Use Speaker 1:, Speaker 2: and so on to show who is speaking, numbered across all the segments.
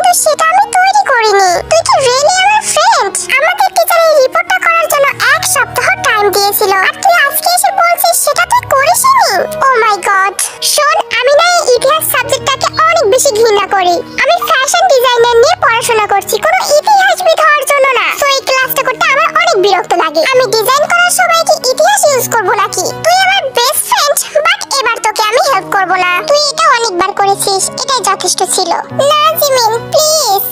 Speaker 1: কিন্তু সেটা আমি তৈরি করিনি। তুই কি রিয়েলি আমার ফ্রেন্ড? আমাদের টিচার এই রিপোর্টটা করার জন্য এক সপ্তাহ টাইম দিয়েছিল, আর তুই আজকে এসে বলছিস সেটা তুই করিসনি? ও মাই গড। শোন, আমি না এই ইতিহাস সাবজেক্টটাকে অনেক বেশি ঘৃণা করি। আমি ফ্যাশন ডিজাইনার নিয়ে পড়াশোনা করছি, কোনো ইতিহাসবিদ হওয়ার জন্য না। তো এই ক্লাসটা করতে আমার অনেক বিরক্ত লাগে। আমি ডিজাইন করার সময় কি ইতিহাস ইউজ করব নাকি? তুই আমার বেস্ট ফ্রেন্ড, বাট এবার তোকে আমি হেল্প করব না। তুই এটা অনেকবার করেছিস, এটাই যথেষ্ট ছিল। না জিমিন, প্লিজ।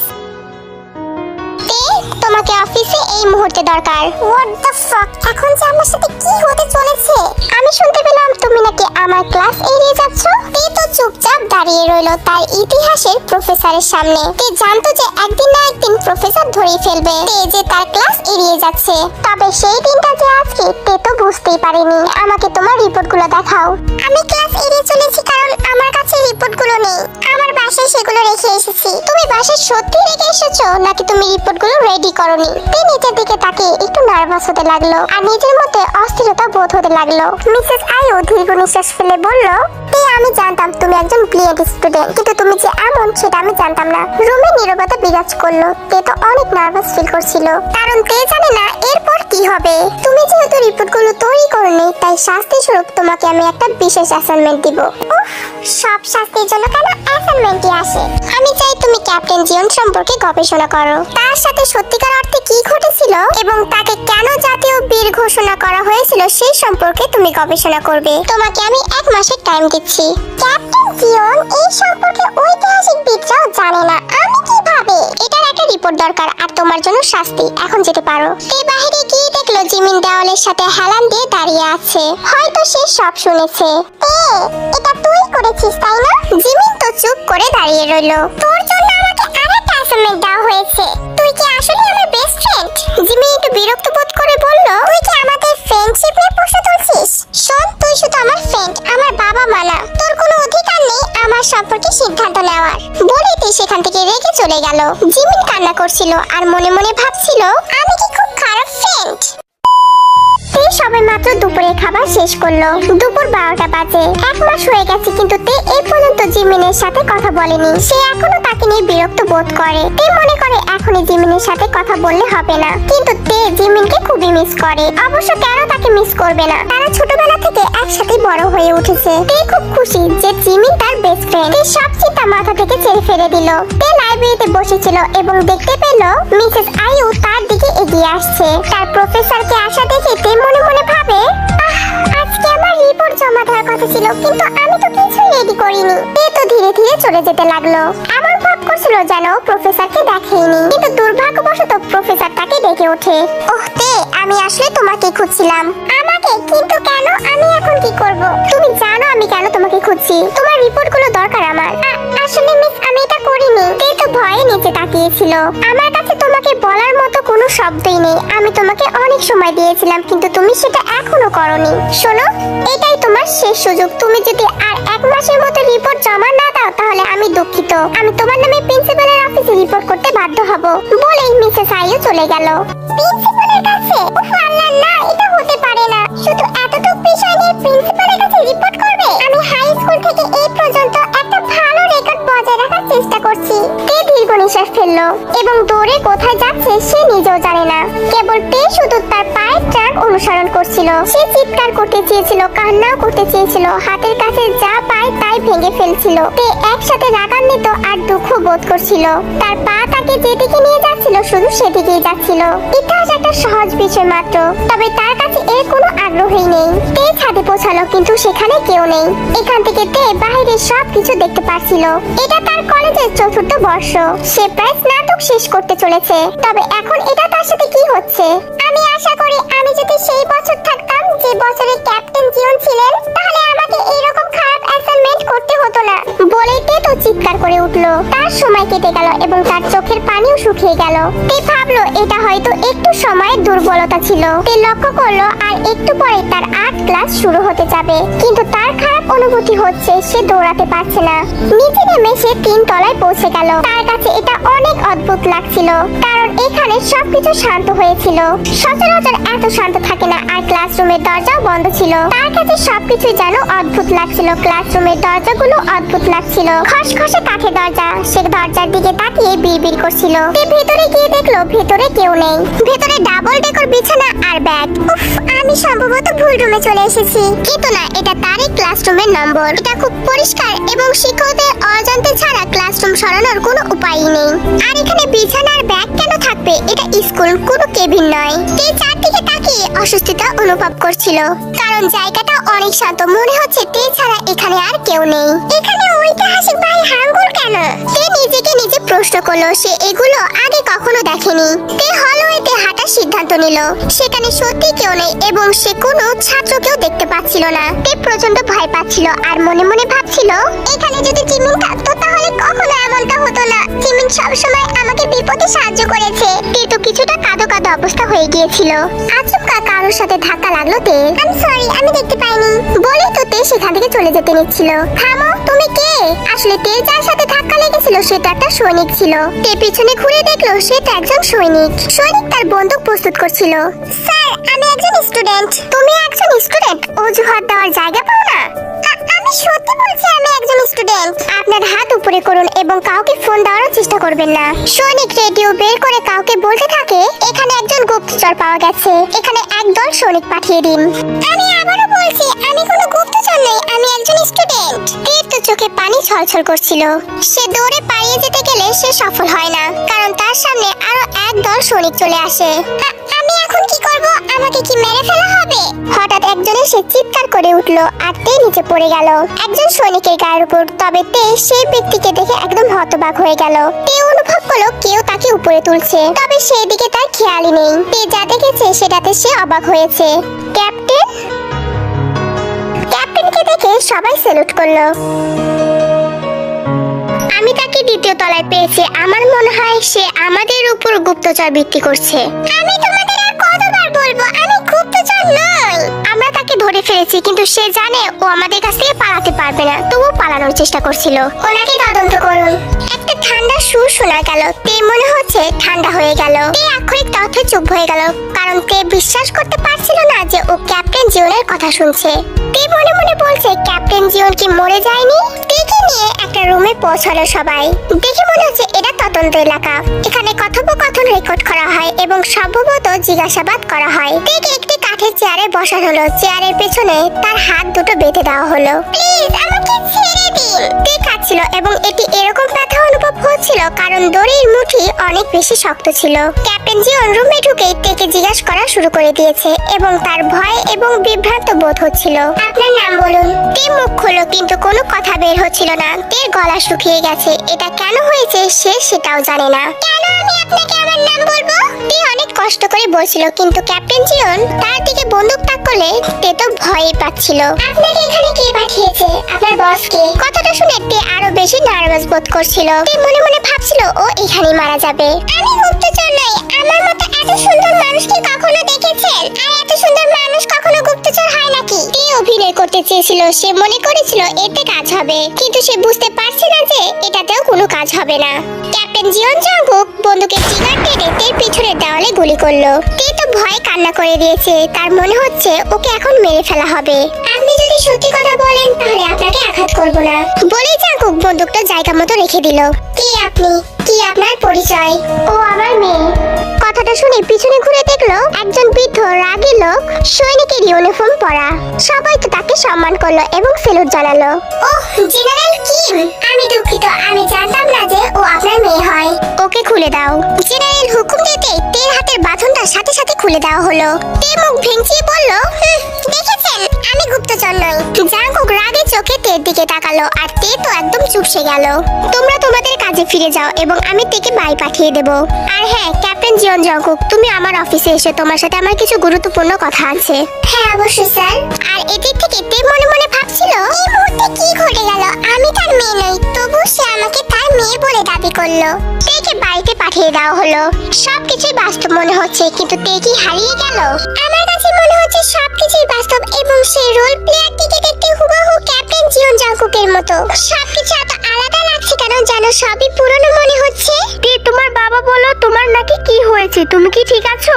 Speaker 1: তোমাকে অফিসে এই মুহূর্তে দরকার। হোয়াট দ্য ফাক, এখন যে আমার সাথে কি হতে চলেছে? আমি শুনতে পেলাম তুমি নাকি আমার ক্লাস এড়িয়ে যাচ্ছ। তে তো চুপচাপ দাঁড়িয়ে রইল তার ইতিহাসের প্রফেসরের সামনে। তে জানতো যে একদিন না একদিন প্রফেসর ধরেই ফেলবে তে যে তার ক্লাস এড়িয়ে যাচ্ছে। তবে সেই দিনটা যে আজকে তে তো বুঝতেই পারেনি। আমাকে তোমার রিপোর্টগুলো দেখাও। আমি ক্লাস এড়িয়ে চলেছি কারণ আমার কাছে রিপোর্টগুলো নেই। আমার বাসায় সেগুলো রেখে এসেছি। তুমি বাসায় সত্যি রেখে এসেছো নাকি তুমি রিপোর্টগুলো রেডি করনি? তে নিচের দিকে তাকিয়ে একটু নার্ভাস হতে লাগলো আর নিজের মধ্যে অস্থিরতা বোধ হতে লাগলো। মিসেস আইও দীর্ঘ নিঃশ্বাস ফেলে বলল, তে আমি জানতাম তুমি একজন ব্রিলিয়েন্ট স্টুডেন্ট, কিন্তু তুমি যে এমন সেটা আমি জানতাম না। রুমে নীরবতা বিরাজ করলো। তে তো অনেক নার্ভাস ফিল করছিল, কারণ তে জানে না এরপর কি হবে। তুমি যেহেতু রিপোর্টগুলো তৈরি করনি, তাই শাস্তি স্বরূপ তোমাকে আমি একটা বিশেষ অ্যাসাইনমেন্ট দিব। উফ, সব শাস্তির জন্য কেন অ্যাসাইনমেন্টই আসে? আমি চাই তুমি ক্যাপ্টেন জিওন সম্পর্কে গবেষণা করো। তার সাথে সত্যিকার অর্থে কি ঘটেছিল এবং তাকে কেন জাতীয় বীর ঘোষণা করা হয়েছিল সেই সম্পর্কে তুমি গবেষণা করবে। তোমাকে আমি 1 মাসের টাইম দিচ্ছি। ক্যাপ্টেন জিওন এই সম্পর্কে ঐতিহাসিক বিদরাও জানে না, আমি কিভাবে? এটার একটা রিপোর্ট দরকার আর তোমার জন্য শাস্তি। এখন যেতে পারো। তে বাইরে গিয়ে দেখলো জিমিন দেওয়ালের সাথে হেলান দিয়ে দাঁড়িয়ে আছে। হয়তো সে সব শুনেছে। তে, এটা তুই করেছিস তাই না? জিমিন তো চুপ করে দাঁড়িয়ে রইলো। তোর জন্য আমাকে আরেকটা অ্যাসাইনমেন্ট দেওয়া হয়েছে। তুই কি আসলে আমার বেস্ট ফ্রেন্ড? জিমিন একটু বিরক্ত বোধ করে বলল, তুই কি আমাদের ফ্রেন্ডশিপ নিয়ে প্রশ্ন তুলছিস? শোন, তুই শুধু আমার ফ্রেন্ড, আমার বাবা মা না। তোর কোনো অধিকার নেই আমার সম্পর্কে সিদ্ধান্ত নেওয়ার। বলে তে সেখান থেকে রেগে চলে গেল। জিমিন কান্না করছিল আর মনে মনে ভাবছিল, আমি কি খুব খারাপ ফ্রেন্ড? তে সবে মাত্র দুপুরের খাবার শেষ করলো। দুপুর 12টা বাজে। 1 মাস হয়ে গেছে কিন্তু তে এই পর্যন্ত জিমিনের সাথে কথা বলেনি। সে এখনো তাকে নিয়ে বিরক্ত বোধ করে। তে মনে করে এখনই জিমিনের সাথে কথা বললে হবে না, কিন্তু তে জিমিনকে খুবই মিস করে। অবশ্য কেন তাকে মিস করবে না? তারা ছোটবেলা থেকে একসাথে বড় হয়ে উঠেছে। তে খুব খুশি যে জিমিন তার বেস্ট ফ্রেন্ড। তে সব চিন্তা মাথা থেকে ছেড়ে ফেলে দিল। তে লাইব্রেরিতে বসেছিল এবং দেখতে পেল মিসেস আইউ তার দিকে এগিয়ে আসছে। তার প্রফেসরকে আসা দেখে তে মনে মনে ভাবে, আজকে আমার রিপোর্ট জমা দেওয়ার কথা ছিল, কিন্তু আমি তো কিছুই রেডি করিনি। তে তো ধীরে ধীরে চলে যেতে লাগলো। এমন ভাব করছিল যেন প্রফেসরকে দেখেনি, কিন্তু দুর্ভাগ্যবশত প্রফেসর তাকে ডেকে ওঠে। ওহ তে, আমি আসলে তোমাকে খুঁজছিলাম। আমাকে? কিন্তু কেন? আমি এখন কি করব? তুমি জানো আমি কেন তোমাকে খুঁজছি। তোমার রিপোর্টগুলো দরকার আমার। আসলে মিস, আমি এটা করিনি। তে তো ভয়ে নিচে তাকিয়েছিল। আমার কাছে তোমাকে বলার মতো কোনো শব্দই নেই। আমি তোমাকে অনেক সময় দিয়েছিলাম, কিন্তু তুমি সেটা এখনো করনি। শোনো, এটাই তোমার শেষ সুযোগ। তুমি যদি আর 1 মাসের মতো রিপোর্ট জমা না দাও তাহলে আমি দুঃখিত। আমি তোমার নামে প্রিন্সিপালের অফিসে রিপোর্ট করতে বাধ্য হব। বলেই মিসেস আইও চলে গেল। প্রিন্সিপালের কাছে? উফ আল্লাহ, না, এটা হতে পারে না। শুধু এতটুকু বিষয় নিয়ে প্রিন্সিপালের কাছে রিপোর্ট করবে? আমি হাই স্কুল থেকে এই পর্যন্ত একটা ভালো রেকর্ড বজায় রাখার চেষ্টা করছি। তে দীর্ঘ নিঃশ্বাস ফেললো এবং দৌড়ে কোথায় যাচ্ছে সে নিজেও জানে না। কেবল তে শুধু তার পায়ের ট্র্যাক অনুসরণ করছিল। সে চিৎকার করতে চেয়েছিল, কান্নাও করতে চেয়েছিল, হাতের কাছে যা পায় তাই ভেঙে ফেলছিল। তে একসাথে রাগান্বিত আর দুঃখ বোধ করছিল। তার পা তাকে যেদিকে নিয়ে যাচ্ছিল শুধু সেদিকেই যাচ্ছিল। ইতিহাস একটা সহজ বিষয় মাত্র, তবে তার কাছে এর কোনো আগ্রহই নেই। তে ছাদে পৌঁছালো, কিন্তু সেখানে কেউ নেই। এখান থেকে তে বাইরে সবকিছু দেখতে পাচ্ছিল। এটা তার কলেজের 4র্থ বর্ষ। সে প্রায় স্নাতক শেষ করতে চলেছে। তবে এখন এটা তার সাথে কি হচ্ছে? আমি আশা করি আমি যদি সেই বছর থাকতাম যে বছরে ক্যাপ্টেন জিওন ছিলেন, তাহলে আমাকে এইরকম খারাপ অ্যাসাইনমেন্ট করতে হতো না। বলে তে তো চিৎকার করে উঠলো। তার সময় কেটে গেল এবং তার চোখের পানিও শুকিয়ে গেল। তে ভাবলো এটা হয়তো একটু সময়ের দুর্বলতা ছিল। তে লক্ষ্য করলো আর একটু পরে তার আর্ট ক্লাস শুরু হতে যাবে, কিন্তু তার খারাপ অনুভূতি হচ্ছে সে দৌড়াতে পারছে না। নিচে নেমে সে 3 তলায় পৌঁছে গেল। তার কাছে এটা অনেক অদ্ভুত লাগছিল, কারণ এখানে সবকিছু শান্ত হয়েছিল। সচরাচর এত শান্ত থাকে না, আর ক্লাসরুমের দরজাও বন্ধ ছিল। তার কাছে সবকিছু যেন অদ্ভুত লাগছিল। ক্লাসরুমের দরজাগুলো অদ্ভুত লাগছিল। খসখসে কাঠের দরজা। সে দরজার দিকে তাকিয়ে বিড়বিড় করছিল। সে ভেতরে গিয়ে দেখলো ভেতরে কেউ নেই। ভেতরে ডাবল ডেকর বিছানা আর ব্যাগ। উফ, আমি সম্ভবত ভুল রুমে চলে এসেছি। কিন্তু না, এটা তারই ক্লাসরুমের নম্বর। এটা খুব পরিষ্কার এবং শিক্ষকদের অজান্তে ছাড়া ক্লাসরুম সরানোর কোনো উপায়ই নেই। আর এখানে বিছানা আর ব্যাগ কেন থাকবে? এটা স্কুল, কোনো কেবিন নয়। তে চারদিকে তাকিয়ে অস্বস্তিতা অনুভব করছিল, কারণ জায়গাটা অনেক শান্ত। মনে হচ্ছে তে ছাড়া এখানে আর কেউ নেই। এখানে ঐতিহাসিক ভাই হাঙ্গুর কেন? তে নিজেকে নিজে প্রশ্ন করলো। সে এগুলো আগে কখনো দেখেনি। তে হলওয়েতে হাঁটার সিদ্ধান্ত নিল। সেখানে সত্যি কেউ নেই এবং সে কোনো ছাত্রকেও দেখতে পাচ্ছিল না। তে প্রচন্ড ভয় পাচ্ছিল আর মনে মনে ভাবছিল, এখানে যদি জিমিন থাকতো তাহলে কখনো এমনটা হতো না। জিমিন সবসময় আমাকে বিপদে সাহায্য করেছে। তে তো কিছুটা কাঁদো কাঁদো অবস্থা হয়ে গিয়েছিল। আচমকা কারোর সাথে ধাক্কা লাগলো তে। আমি সরি, আমি দেখতে পাইনি বলে তো তে সেখান থেকে চলে যেতে নিচ্ছিল। থামো, তুমি কে? আসলে তে যার সাথে ধাক্কা লেগেছিল সে তো একটা সৈনিক ছিল। তে পিছনে ঘুরে দেখলো সে তো একজন সৈনিক। সৈনিক তার বন্দুক প্রস্তুত করছিল। স্যার, আমি একজন স্টুডেন্ট। তুমি একজন স্টুডেন্ট? অজুহাত দেওয়ার জায়গা পাও না? আমি সত্যি বলছি আমি একজন স্টুডেন্ট। আপনার হাত উপরে করুন এবং কাউকে ফোন দেওয়ার চেষ্টা করবেন না। সৈনিক রেডিও বের করে কাউকে বলতে থাকে, এখানে একজন গুপ্তচর পাওয়া গেছে। এখানে একদল সৈনিক পাঠিয়ে দিন। আমি আবারও বলছি, আমি কোনো গুপ্তচর নই, আমি একজন স্টুডেন্ট। তীর তো চোখে পানি ছলছল করছিল। সে দৌড়ে পালিয়ে যেতে গেলে সে সফল হয় না, কারণ তার সামনে আরো একদল সৈনিক চলে আসে। আমি এখন কি করব? আমাকে কি মেরে ফেলা হবে? হঠাৎ একজন এসে চিৎকার করে উঠলো আর তে নিচে পড়ে গেল একজন সৈনিকের গায়ের উপর। তবে তে সেই ব্যক্তিকে দেখে একদম হতবাক হয়ে গেল। তে অনুভব করলো কেউ তাকে উপরে তুলছে, তবে সেই দিকে তার খেয়ালই নেই। তে যা দেখেছে সেটাতে সে অবাক হয়েছে। ক্যাপ্টেন! ক্যাপ্টেনকে দেখে সবাই স্যালুট করলো। আমি তাকে দ্বিতীয় তলায় পেয়েছি। আমার মনে হয় সে আমাদের উপর গুপ্তচর বৃত্তি করছে। আমি তোমাদের আর কতবার বলবো আমি গুপ্তচর নই। আমরা তাকে ধরে ফেলেছি, কিন্তু সে জানে ও আমাদের কাছ থেকে পালাতে পারবে না, তবু পালানোর চেষ্টা করছিল। ওনাকে তদন্ত করুন। একটা ঠান্ডা সুর শোনা গেল। তে মনে হচ্ছে ঠান্ডা হয়ে গেল। তে আক্ষরিক তথ্যে চুপ হয়ে গেল, কারণ তে বিশ্বাস করতে পারছিল না যে ও ক্যাপ্টেন জিওনের কথা শুনছে। তে মনে মনে বলছে, ক্যাপ্টেন জিওন কি মরে যায়নি? তেকে নিয়ে একটা রুমে পৌঁছালো সবাই। দেখে মনে হচ্ছে এটা তদন্ত এলাকা। এখানে কথোপকথন রেকর্ড করা হয় এবং সম্ভবত জিজ্ঞাসাবাদ করা হয়। তেকে একটি কাঠের চেয়ারে বসানো হলো। চেয়ারের পেছনে তার হাত দুটো বেঁধে দেওয়া হলো। প্লিজ আমাকে ছেড়ে দিন। তে কাঁদছিল এবং এটি এরকম ব্যথা অনুভব হচ্ছিল কারণ দড়ির মুঠি অনেক বেশি শক্ত ছিল। ক্যাপ্টেন জিওন রুমে ঢুকেই তেকে জিজ্ঞাসা করা শুরু করে দিয়েছে এবং তার ভয় এবং বিভ্রান্ত বোধ হচ্ছিল। আপনার নাম বলুন। তে মুখ খুলল কিন্তু কোনো কথা বের হচ্ছিল না। তে গলা শুকিয়ে গেছে। এটা কেন হয়েছে সে সেটাও জানে না। কেন আমি আপনাকে আমার নাম বলবো? তে অনেক কষ্ট করে বলছিল, কিন্তু ক্যাপ্টেন জিওন তার দিকে বন্দুক তাক করলে তে তো ভয়ই পাচ্ছিল। আপনাকে এখানে কে পাঠিয়েছে? আপনার বস কে? কথাটা শুনে তে আরো বেশি নার্ভাস বোধ করছিল। তে মনে মনে ভাবছিল ও এখানেই মারা যাবে। আমি গুপ্তচর নই। আমার মতো এত সুন্দর মানুষকে কখনো দেখেছেন? আর এত সুন্দর মানুষ কখনো গুপ্তচর হয় নাকি? তে অভিনয় করতে চেয়েছিল। সে মনে করেছিল এতে কাজ হবে, কিন্তু সে বুঝতে পারছে না যে এটাতেও কোনো কাজ হবে না। ক্যাপ্টেন জিওন জাঙ্গুক বন্দুকের ট্রিগার টেনে তের পিছনের দেওয়ালে গুলি করলো। তে তো ভয়ে কান্না করে দিয়েছে। তার মনে হচ্ছে ওকে এখন মেরে ফেলা হবে। আপনি যদি সত্যি কথা বলেন তাহলে আপনাকে আঘাত করব না বলে জাঙ্গুক বন্দুকটা জায়গা মতো রেখে দিল। কে আপনি? কি আপনার পরিচয়? ও আমার মেয়ে। কথাটা শুনে পিছনে ঘুরে দেখলো একজন বৃদ্ধ রাগী লোক সৈনিকের ইউনিফর্ম পরা। সবাই তো তাকে সম্মান করলো এবং স্যালুট জানালো। ওহ, জেনারেল কিম, আমি দুঃখিত, আমি জানতাম না যে ও আপনার মেয়ে হয়। ওকে খুলে দাও। জেনারেল হুকুম দিতে তের হাতের বাঁধনটা সাথে সাথে খুলে দেওয়া হলো। তে মুখ ভেঙচিয়ে বলল, দেখেছেন আমি গুপ্তচর নই। জাঙ্গুক রাগে চোখে তের দিকে তাকালো আর তে তো একদম চুপসে গেল। তোমরা তোমাদের কাজে ফিরে যাও এবং আমি তেকে বাই পাঠিয়ে দেব। আর হ্যাঁ, ক্যাপ্টেন জিওন জাঙ্গুক, তুমি আমার অফিসে এসে তোমার সাথে আমার কিছু গুরুত্বপূর্ণ কথা আছে। হ্যাঁ অবশ্যই স্যার। আর এদিক থেকে তে মনে মনে ভাবছিল, এই মুহূর্তে কি ঘটে গেল? আমি তার মেয়ে নই, তবু সে আমাকে তার মেয়ে বলে দাবি করলো। তেকে বাড়িতে পাঠিয়ে দেওয়া হলো। সবকিছুই বাস্তব মনে হচ্ছে, কিন্তু তে কি হারিয়ে গেল? আমার কাছে মনে হচ্ছে সবকিছুই বাস্তব এবং সেই রোল প্লেয়ারটিকে দেখতে হুবহু ক্যাপ্টেন জিওন জাঙ্গুকের মতো। সবকিছু এত আলাদা লাগছে কেন যেন সবই পুরনো মনে হচ্ছে। তে তোমার বাবা বলো তোমার নাকি কি
Speaker 2: হয়েছে? তুমি কি ঠিক আছো?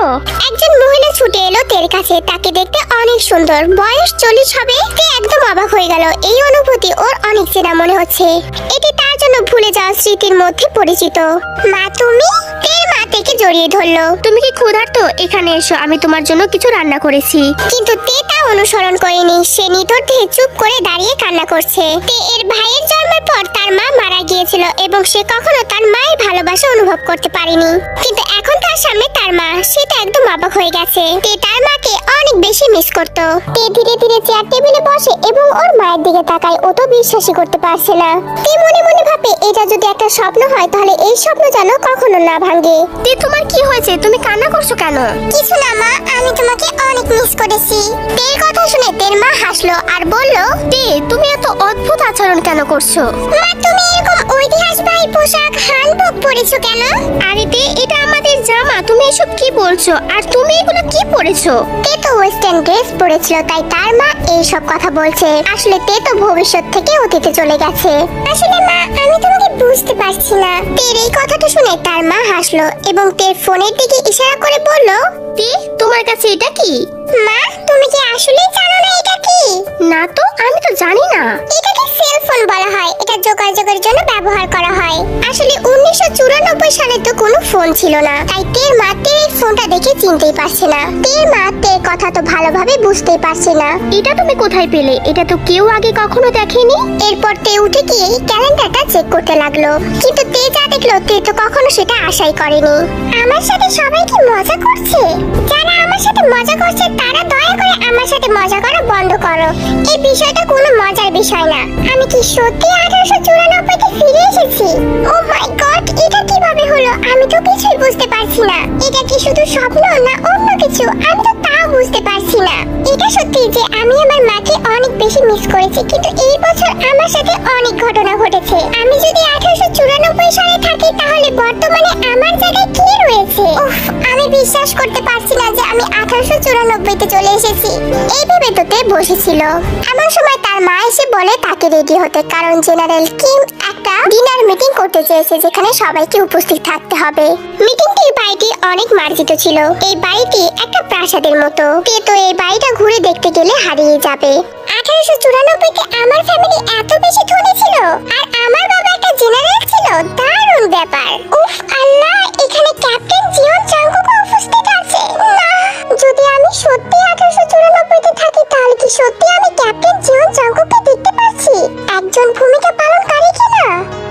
Speaker 1: একজন মহিলা ছুটে এলো তের কাছে। তাকে দেখতে অনেক সুন্দর, বয়স 40 হবে। তে একদম অবাক হয়ে গেল। এই অনুভূতি ওর অনেক চেনা মনে হচ্ছে। এটি তার জন্য ভুলে যাওয়া স্মৃতির মধ্যে পরিচিত। মা তুমি? তের মা তেকে জড়িয়ে ধরলো।
Speaker 2: তুমি কি ক্ষুধার্ত? এখানে এসো, আমি তোমার জন্য কিছু রান্না করেছি।
Speaker 1: কিন্তু তে তা অনুসরণ করেনি। সে নিতর্থে চুপ করে দাঁড়িয়ে কান্না করছে। তে এর ভাইয়ের জন্মের পর তার মা মারা গিয়েছিল এবং সে কখনো তার মায়ের ভালোবাসা অনুভব করতে পারেনি। কিন্তু এখন তার সামনে তার মা, সে তো একদম অবাক হয়ে গেছে। তে তার মাকে অনেক বেশি মিস করত। তে ধীরে ধীরে চেয়ার টেবিলে বসে এবং ওর মায়ের দিকে তাকায়। ও তো বিশ্বাসই করতে পারছে না। তে মনে মনে ভাবে এটা যদি একটা স্বপ্ন হয় তাহলে এই স্বপ্ন যেন কখনো না ভাঙে।
Speaker 2: তে তোমার কি হয়েছে? তুমি কান্না করছো কেন?
Speaker 1: কিছু না মা, আমি তোমাকে অনেক মিস করেছি। তের কথা শুনে তের মা হাসলো আর বলল,
Speaker 2: তে তুমি এত অদ্ভুত আচরণ কেন করছো?
Speaker 1: মা তুমি এরকম ঐতিহাসিক পোশাক হানবক পরেছো কেন?
Speaker 2: আরে তে, এটা আমাদের জামা। তুমি এসব কি বলছো? আর তুমি এগুলো কি পরেছো?
Speaker 1: তে তো ওয়েস্টার্ন ড্রেস পরেছিল, তাই তার মা এই সব কথা বলছে। আসলে তে তো ভবিষ্যৎ থেকে অতীতে চলে গেছে। আসলে মা আমি তোমাকে বুঝতে পারছি না। তের এই কথাটা শুনে তার মা হাসলো এবং তের ফোনের দিকে ইশারা করে বলল,
Speaker 2: তে তোমার কাছে এটা কি?
Speaker 1: মা তুমি কি আসলেই জানো না এটা কি?
Speaker 2: না তো, আমি তো জানি না।
Speaker 1: এটাকে সেল ফোন বলা হয়। এটা যোগাযোগের জন্য ব্যবহার করা হয়। আসলে 1994 সালে তো কোনো ফোন ছিল না, তাই তের মা তের এই ফোনটা দেখে চিনতেই পারছে না। তের মা তের কথা তো ভালোভাবে বুঝতেই পারছে না।
Speaker 2: এটা তুমি কোথায় পেলে? এটা তো কেউ আগে কখনো দেখেনি।
Speaker 1: এরপর তে উঠে গিয়ে ক্যালেন্ডারটা চেক করতে লাগলো, কিন্তু তে যা দেখলো তে তো কখনো সেটা আশাই করেনি। আমার সাথে সবাই কি মজা করছে? যারা আমার সাথে মজা করছে তারা দয়া করে আমার সাথে মজা করা বন্ধ করো। এই বিষয়টা কোনো মজার বিষয় না। আমি কি সত্যি 1894 তে ফিরে এসেছি? ও মাই গড, এটা কিভাবে হলো? আমি তো কিছুই বুঝতে পারছি না। এটা কি শুধু স্বপ্ন না অন্য কিছু? আমি তো তাও বুঝতে পারছি না। এটা সত্যি যে আমি আমার মাকে অনেক বেশি মিস করেছি, কিন্তু এই বছর আমার সাথে অনেক ঘটনা ঘটেছে। আমি যদি 1894 সালে থাকি তাহলে বর্তমানে আমার জায়গায় কে রয়েছে? উফ, আমি বিশ্বাস করতে পারছি না যে আমি 1894 তে চলে এসেছি। এই ভেবে তো তে বসেছিল। এমন সময় তার মা এসে বলে তাকে রেডি হতে, কারণ জেনারেল কিম একটা ডিনার মিটিং করতে চেয়েছে যেখানে সবাইকে উপস্থিত থাকতে হবে। মিটিংটির বাড়িটি অনেক মার্জিত ছিল। এই বাড়িটি একটা প্রাসাদের মতো। তে তো এই বাড়িটা ঘুরে দেখতে গেলে হারিয়ে যাবে। 1894 তে আমার ফ্যামিলি এত বেশি ধনী ছিল আর আমার বাবা একটা জেনারেল ছিল। দারুণ ব্যাপার। উফ আল্লাহ, এখানে ক্যাপ্টেন জিওন চাঙ্কুক উপস্থিত আছে। না, যদি আমি সত্যি 1894 তে থাকি তাহলে কি সত্যি আমি ক্যাপ্টেন জিওন চাঙ্কুককে দেখতে পাচ্ছি? একজন ভূমিকা পালনকারী কিনা?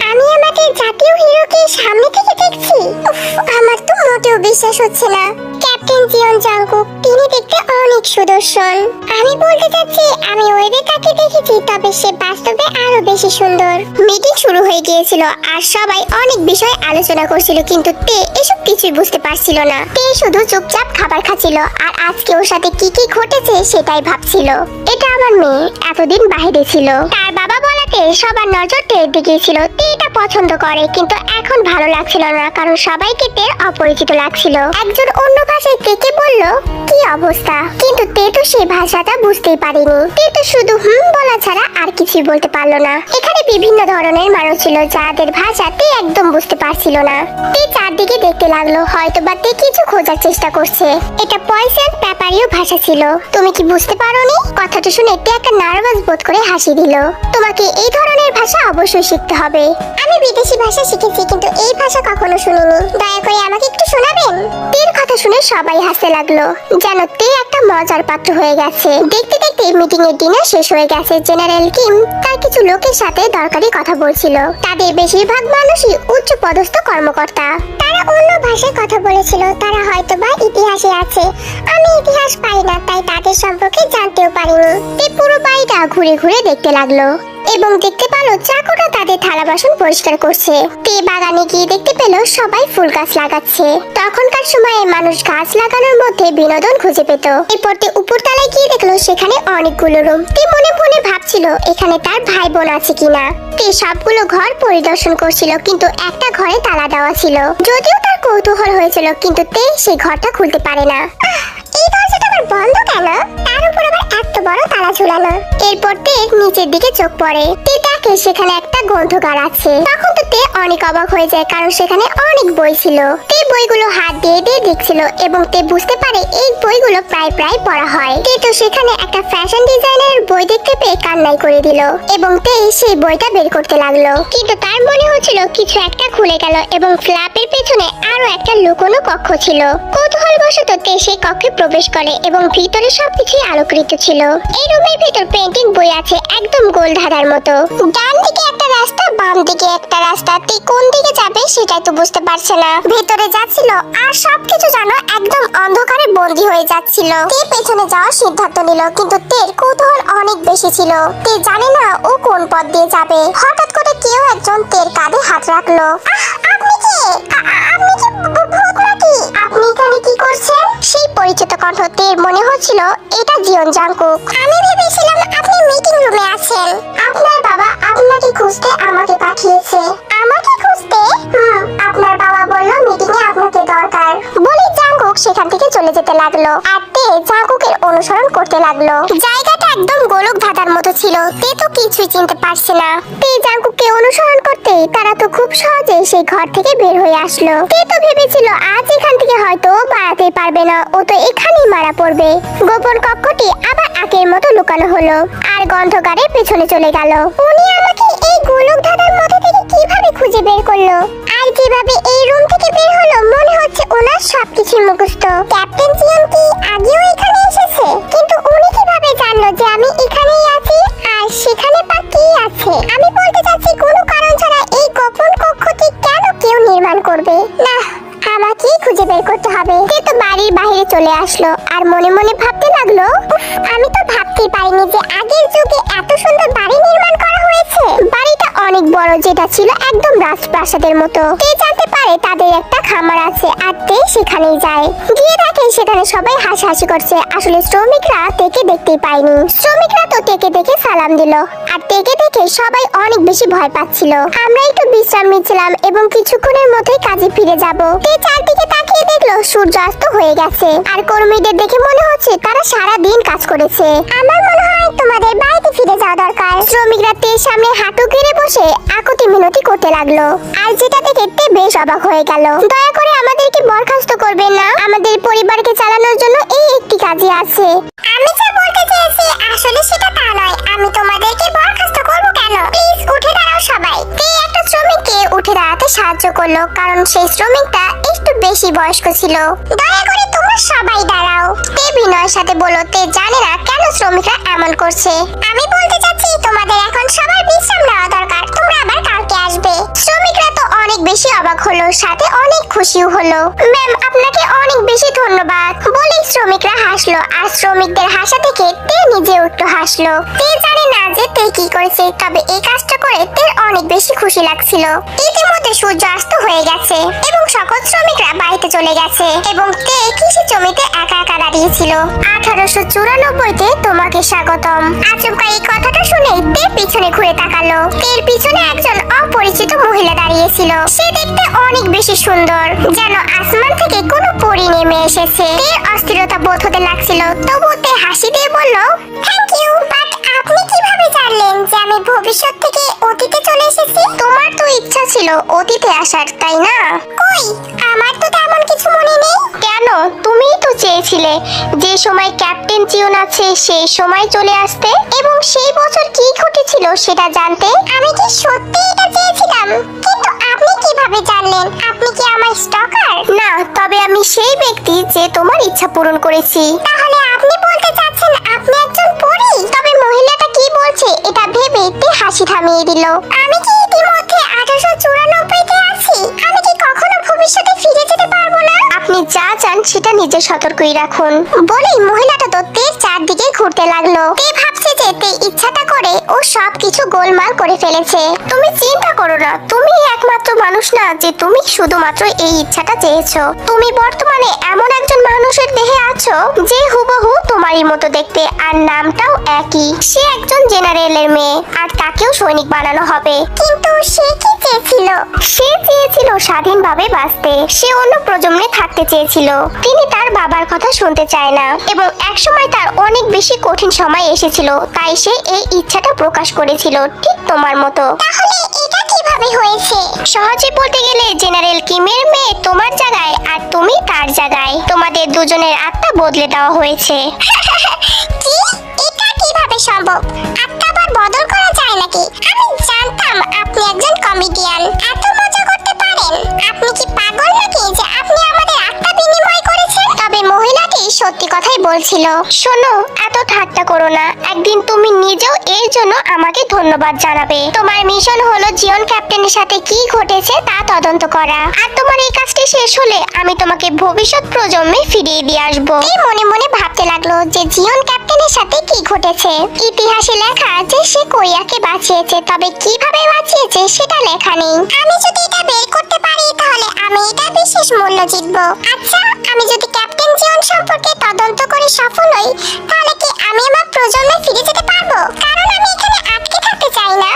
Speaker 1: আমি আমাদের জাতীয় হিরোকে সামনে থেকে দেখছি। উফ, আমার তো মোটেও বিশ্বাস হচ্ছে না। ক্যাপ্টেন জিওন চাঙ্কুক, তিনি দেখতে অনেক সুদর্শন। আমি বলতে চাচ্ছি আমি ওয়েবে তাকে দেখেছি, তবে সে বাস্তবে আরো বেশি সুন্দর। মিটিং শুরু হয়ে গিয়েছিল আর সবাই অনেক বিষয় আলোচনা করছিল, কিন্তু তে এসব কিছুই বুঝতে পারছিল না। তে শুধু চুপচাপ খাবার খাচ্ছিল আর আজকে ওর সাথে কি কি ঘটেছে সেটাই ভাবছিল। এটা আমার মেয়ে, এতদিন বাইরে ছিল। তার বাবা বলাতে সবার নজর তের দিকে ছিল। তে এটা পছন্দ করে, কিন্তু এখন ভালো লাগছিল না, কারণ সবাইকে তের অপরিচিত লাগছিল। একজন অন্য ভাষায় তেকে বলল, কি অবস্থা? কিন্তু তে তো সেই ভাষাটা বুঝতেই পারেনি। তে তো শুধু বলা ছাড়া আর কিছুই বলতে পারলো না। এখানে বিভিন্ন ধরনের মানুষ ছিল যাদের ভাষা তে একদম বুঝতে পারছিল না। তে চারদিকে দেখতে লাগলো, হয়তো বা তে কিছু খোঁজার চেষ্টা করছে। এটা পয়সন পেপারীয় ভাষা ছিল। তুমি কি বুঝতে পারোনি? কথাটা শুনে তে একটা নার্ভাস বোধ করে হাসি দিল। তোমাকে এই ধরনের ভাষা অবশ্যই শিখতে হবে। আমি বিদেশি ভাষা শিখেছি, কিন্তু এই ভাষা কখনো শুনিনি। দয়া করে আমাকে একটু শোনাবেন? তের কথা শুনে সবাই হাসতে লাগলো, যেন তে একটা মজার পাত্র হয়ে গেছে। দেখতে দেখতে মিটিং এর ডিনার শেষ হয়ে গেছে। জেনারেল কিম তার কিছু লোকের সাথে দরকারি কথা বলছিল। তাদের বেশিরভাগ মানুষই উচ্চ পদস্থ কর্মকর্তা। তারা অন্য ভাষায় কথা বলেছিল। তারা হয়তো বা ইতিহাসে আছে। আমি ইতিহাস পাই না, তাই তাদের সম্পর্কে জানতেও পারিনি। তে পুরো বাড়িটা ঘুরে ঘুরে দেখতে লাগলো এবং দেখতে পেল চাকররা তাদের থালা বাসন পরিষ্কার করছে। তে বাগানে গিয়ে দেখতে পেল সবাই ফুল গাছ লাগাচ্ছে। তখনকার সময়ে মানুষ গাছ লাগানোর মধ্যে বিনোদন খুঁজে পেত। এরপর তে উপরতলায় গিয়ে দেখলো সেখানে অনেকগুলো রুম। তে মনে মনে ভাবছিল এখানে তার ভাই বোন আছে কিনা। তে সবগুলো ঘর পরিদর্শন করছিল, কিন্তু একটা ঘরে তালা দেওয়া ছিল। যদিও তার কৌতূহল হয়েছিল, কিন্তু তে সেই ঘরটা খুলতে পারে না। এই দরজাটা ঘর বন্ধ কেন? তার উপর আবার এত বড় তালা ঝুলানো। এরপর তে নিচের দিকে চোখ পড়ে। তে দেখে সেখানে একটা গ্রন্থাগার আছে। তখন তো তে অনেক অবাক হয়ে যায়, কারণ সেখানে অনেক বই ছিল। তে বইগুলো হাত দিয়ে দিয়ে দেখছিল এবং তে বুঝতে পারে এই বইগুলো প্রায় প্রায় পড়া হয়। তে তো সেখানে একটা ফ্যাশন ডিজাইনারের বই দেখতে পেয়ে কান্নাই করে দিল এবং তে সেই বইটা বের করতে লাগলো। কিন্তু তার মনে হচ্ছিল কিছু একটা খুলে গেল এবং ফ্ল্যাপের পেছনে আরো একটা লুকোনো কক্ষ ছিল। কৌতূহলবশত তে সেই কক্ষে প্রবেশ করে এবং ভিতরে সবকিছুই আলোকৃত ছিল। এই রুমের ভিতর পেন্টিং বই আছে একদম গোল ধাঁধার মতো। ডান দিকে একটা রাস্তা, বাম দিকে একটা রাস্তা। তে কোন দিকে যাবে সেটাই তো বুঝতে পারছে না। ভেতরে যাচ্ছিল আর সবকিছু যেন একদম অন্ধকারে বন্দী হয়ে যাচ্ছিল। তে পেছনে যাওয়ার সিদ্ধান্ত নিল, কিন্তু তের কৌতূহল অনেক বেশি ছিল। তে জানে না ও কোন পথ দিয়ে যাবে। হঠাৎ করে কেউ একজন তের কাঁধে হাত রাখলো। আপনি কি? আপনি কি ভূত নাকি? আপনি এখানে কি করছেন? সেই পরিচিত কণ্ঠ তের মনে হচ্ছিল এটা জিয়ন জাংকুক। আমি ভেবেছিলাম আপনি মিটিং রুমে আছেন। আপনার বাবা আপনাকে খুঁজতে আমাকে পাঠিয়েছে। আমাকে খুঁজতে? আপনার বাবা বলল মিটিং এ আপনাকে দরকার। বলে জাংকুক সেখান থেকে চলে যেতে লাগলো আর তে জাংকুকের অনুসরণ করতে লাগলো। জায়গাটা একদম গোলক ধাঁধার মতো ছিল। তে তো কিছুই চিনতে পারছে না। তে জাংকুককে অনুসরণ করতে তারা তো খুব সহজে সেই ঘর থেকে বের হয়ে আসলো। তে তো ভেবেছিল আজ এখান থেকে হয়তো বাড়াতেই পারবে না, ও তো এখানেই মারা পড়বে। গোপন কক্ষটি আবার আগের মতো লুকানো হলো আর গ্রন্থাগারের পেছনে চলে গেল। উনি আমাকে এই গোলক ধাঁধার মধ্যে থেকে কিভাবে খুঁজে বের করলো আর কিভাবে এই রুম থেকে বের হলো? মনে হচ্ছে ওনার সবকিছু মুখস্থ। ক্যাপ্টেন জিয়ন কি আগেও এখানে এসেছে? কিন্তু উনি কিভাবে জানলো যে আমি এখানেই আছি আর সেখানে বা কি আছে? আমি বলতে চাচ্ছি কোনো কারণ ছাড়া এই গোপন কক্ষটি কেন কেউ নির্মাণ করবে? না, আমাকেই খুঁজে বের করতে হবে। তে তো বাড়ির বাইরে চলে আসলো আর মনে মনে ভাবতে লাগলো, আমি তো ভাবতেই পারিনি যে আগের যুগে এত সুন্দর বাড়ি নির্মাণ করা হয়েছে। বাড়িটা অনেক বড়, যেটা ছিল একদম রাজপ্রাসাদের মতো। তে জানতে পারে তাদের একটা খামার আছে আর তে সেখানেই যায়। গিয়ে দেখে সেখানে সবাই হাসাহাসি করছে। আসলে শ্রমিকরা তেকে দেখতেই পায়নি। শ্রমিকরা তো তেকে দেখে সালাম দিল আর তেকে দেখে সবাই অনেক বেশি ভয় পাচ্ছিল। আমরা একটু বিশ্রাম নিচ্ছিলাম এবং কিছুক্ষণের মধ্যেই কাজে ফিরে যাব। তে চারদিকে তাকিয়ে দেখলো সূর্যাস্ত হয়ে গেছে আর কর্মীদের দেখে মনে হচ্ছে তারা সারা দিন কাজ করেছে। আমার মনে হয় তোমাদের বাড়িতে ফিরে যাওয়া দরকার। শ্রমিকরা তের সামনে হাঁটু গেড়ে বসে আকুতি মিনতি করতে লাগলো আর যেটা দেখে তে বেশ অবাক হয়ে গেল। দয়া করে আমাদেরকে বরখাস্ত করবেন না, আমাদের পরিবারকে চালানোর জন্য এই একটি কাজই আছে। আমি যা বলতে চেয়েছি আসলে সেটা তা নয়। আমি তোমাদেরকে বরখাস্ত করব কেন? প্লিজ উঠে দাঁড়াও সবাই। তে একটা শ্রমিককে উঠে দাঁড়াতে সাহায্য করলো, কারণ সেই শ্রমিকটা একটু বেশি বয়স্ক ছিল। দয়া করে তোমরা সবাই দাঁড়াও, তে বিনয়ের সাথে বলল। তে জানে না কেন শ্রমিকরা এমন করছে। আমি বলতে চাচ্ছি তোমাদের এখন সবার বিশ্রাম নেওয়া দরকার, তোমরা আবার কালকে আসবে। শ্রমিকরা তো অনেক বেশি অবাক হলো, সাথে অনেক খুশিও হলো। ম্যাম আপনাকে অনেক বেশি ধন্যবাদ বলে শ্রমিকরা হাসলো আর শ্রমিকদের হাসা দেখে তে নিজেও একটু হাসলো। তে জানে না যে তে কি করেছে, তবে এই কাজটা করে তে অনেক বেশি খুশি লাগছিল। ইতিমধ্যে সূর্য অস্ত হয়ে গেছে এবং সকল শ্রমিকরা বাড়িতে চলে গেছে এবং তে কৃষি জমিতে একা একা দাঁড়িয়েছিল। 1894-তে তোমাকে স্বাগতম। আচমকা এই কথাটা শুনে তে পিছনে ঘুরে তাকালো। তের পিছনে একজন অপরিচিত মহিলা দাঁড়িয়েছিল। সে দেখতে অনেক বেশি সুন্দর, যেন আসমান থেকে কোনো পরী নেমে এসেছে। তের অস্থিরতা বোধ হতে লাগছিল, তবু তে হাসি দিয়ে বলল, থ্যাংক ইউ। বাট আপনি কিভাবে জানলেন যে আমি ভবিষ্যৎ থেকে অতীতে চলে এসেছি? তোমার তো ইচ্ছা ছিল অতীতে আসার, তাই না? কই, আমার তো তেমন কিছু মনে নেই। কেন? তুমিই তো চেয়েছিলে যে সময় ক্যাপ্টেন জিয়ন আছে সেই সময় চলে আসতে এবং সেই বছর কি ঘটেছিল সেটা জানতে। আমি কি সত্যি এটা চেয়েছিলাম? কিন্তু আপনি কিভাবে জানলেন? আপনি কি আমার স্টকার? না, তবে আমি সেই ব্যক্তি যে তোমার ইচ্ছা পূরণ করেছি। তাহলে আপনি বলতে চাচ্ছেন আপনি একজন পরী? তবে মহিলাটা কি বলছে এটা ভেবে তে হাসি থামিয়ে দিল। আমি কি ইতিমধ্যে 1894-তে আছি? আমি কি কখনো ভবিষ্যতে ফিরে যেতে পারবো না? আপনি যা চান সেটা নিজে সতর্কই রাখুন। বলেই মহিলাটা তো তের চারদিকে ঘুরতে লাগলো। তে ভাবছে যে তে ইচ্ছাটা করে ও সবকিছু গোলমাল করে ফেলেছে। তুমি চিন্তা করো না, তুমি একমাত্র মানুষ না যে তুমি শুধুমাত্র এই ইচ্ছাটা চেয়েছো। তুমি বর্তমানে এমন একজন মানুষের দেহে আছো যে হুবহু তোমারই মতো দেখতে, আর নামটাও একই। সে একজন জেনারেলের মেয়ে, আর তাকেও সৈনিক বানানো হবে। কিন্তু সে কি চেয়েছিল? সে চেয়েছিল স্বাধীনভাবে বাঁচতে। সে অন্য প্রজন্মে থাকতে চেয়েছিল। তিনি তার বাবার কথা শুনতে চায় না, এবং একসময় তার অনেক বেশি কঠিন সময় এসেছিল, তাই সে এই ইচ্ছাটা প্রকাশ করেছিল, ঠিক তোমার মতো। তাহলে এটা কিভাবে হয়েছে? সহজে বলতে গেলে জেনারেল কিমের মেয়ে তোমার জায়গায় আর তুমি তার জায়গায়। তোমাদের দুজনের আত্মা বদলে দেওয়া হয়েছে। কি? এটা কিভাবে সম্ভব? আত্মা আবার বদল করা যায় নাকি? আমি জানতাম আপনি একজন কমেডিয়ান। এত মজা করতে পারেন। আপনি কি পাগল নাকি যে আপনি আমাদের আত্মা বিনিময় করেছেন? তবে মহিলাটি সত্যি কথাই বলছিল। শোনো, এত ঠাট্টা করো না। একদিন তুমি নিজেও এর জন্য আমাকে ধন্যবাদ জানাবে। তোমার মিশন হলো জিওন ক্যাপ্টেনের সাথে কি ঘটেছে তা তদন্ত করা, আর তোমার এই কাজটি শেষ হলে আমি তোমাকে ভবিষ্যৎ প্রজন্মে ফিরিয়ে দিয়ে আসবো। এই মনে মনে ভাবতে লাগলো যে জিওন ক্যাপ্টেনের সাথে কি ঘটেছে। ইতিহাসে লেখা যে সে কোরিয়াকে বাঁচিয়েছে, তবে কিভাবে বাঁচিয়েছে সেটা লেখা নেই। আমি যদি এটা বের করতে পারি তাহলে আমি এটা বিশেষ মূল্য জিতবো। আচ্ছা, আমি যদি ক্যাপ্টেন জিওন সম্পর্কে তদন্ত করে সফল হই, তাহলে কি আমি আমার প্রজন্মে ফিরে যেতে পারবো? কারণ আমি এখানে আটকে থাকতে চাই না।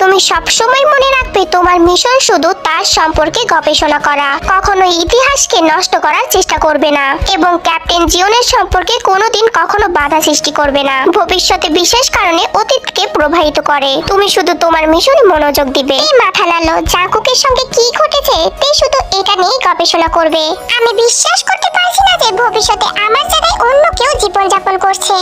Speaker 1: তুমি সবসময় মনে রাখবে তোমার মিশন শুধু তার সম্পর্কে গবেষণা করা, কখনো ইতিহাসকে নষ্ট করার চেষ্টা করবে না, এবং ক্যাপ্টেন জিওনের সম্পর্কে কোনোদিন কখনো বাধা সৃষ্টি করবে না। ভবিষ্যতে বিশেষ কারণে অতীতকে প্রভাবিত করে। তুমি শুধু তোমার মিশনে মনোযোগ দিবে। এই মাথা নাড়লো, জাঙ্কুকের সঙ্গে কি ঘটেছে তে শুধু এটা নিয়ে গবেষণা করবে। আমি বিশ্বাস করতে পারছি না যে ভবিষ্যতে আমার জায়গায় অন্য কেউ জীবন যাপন করছে।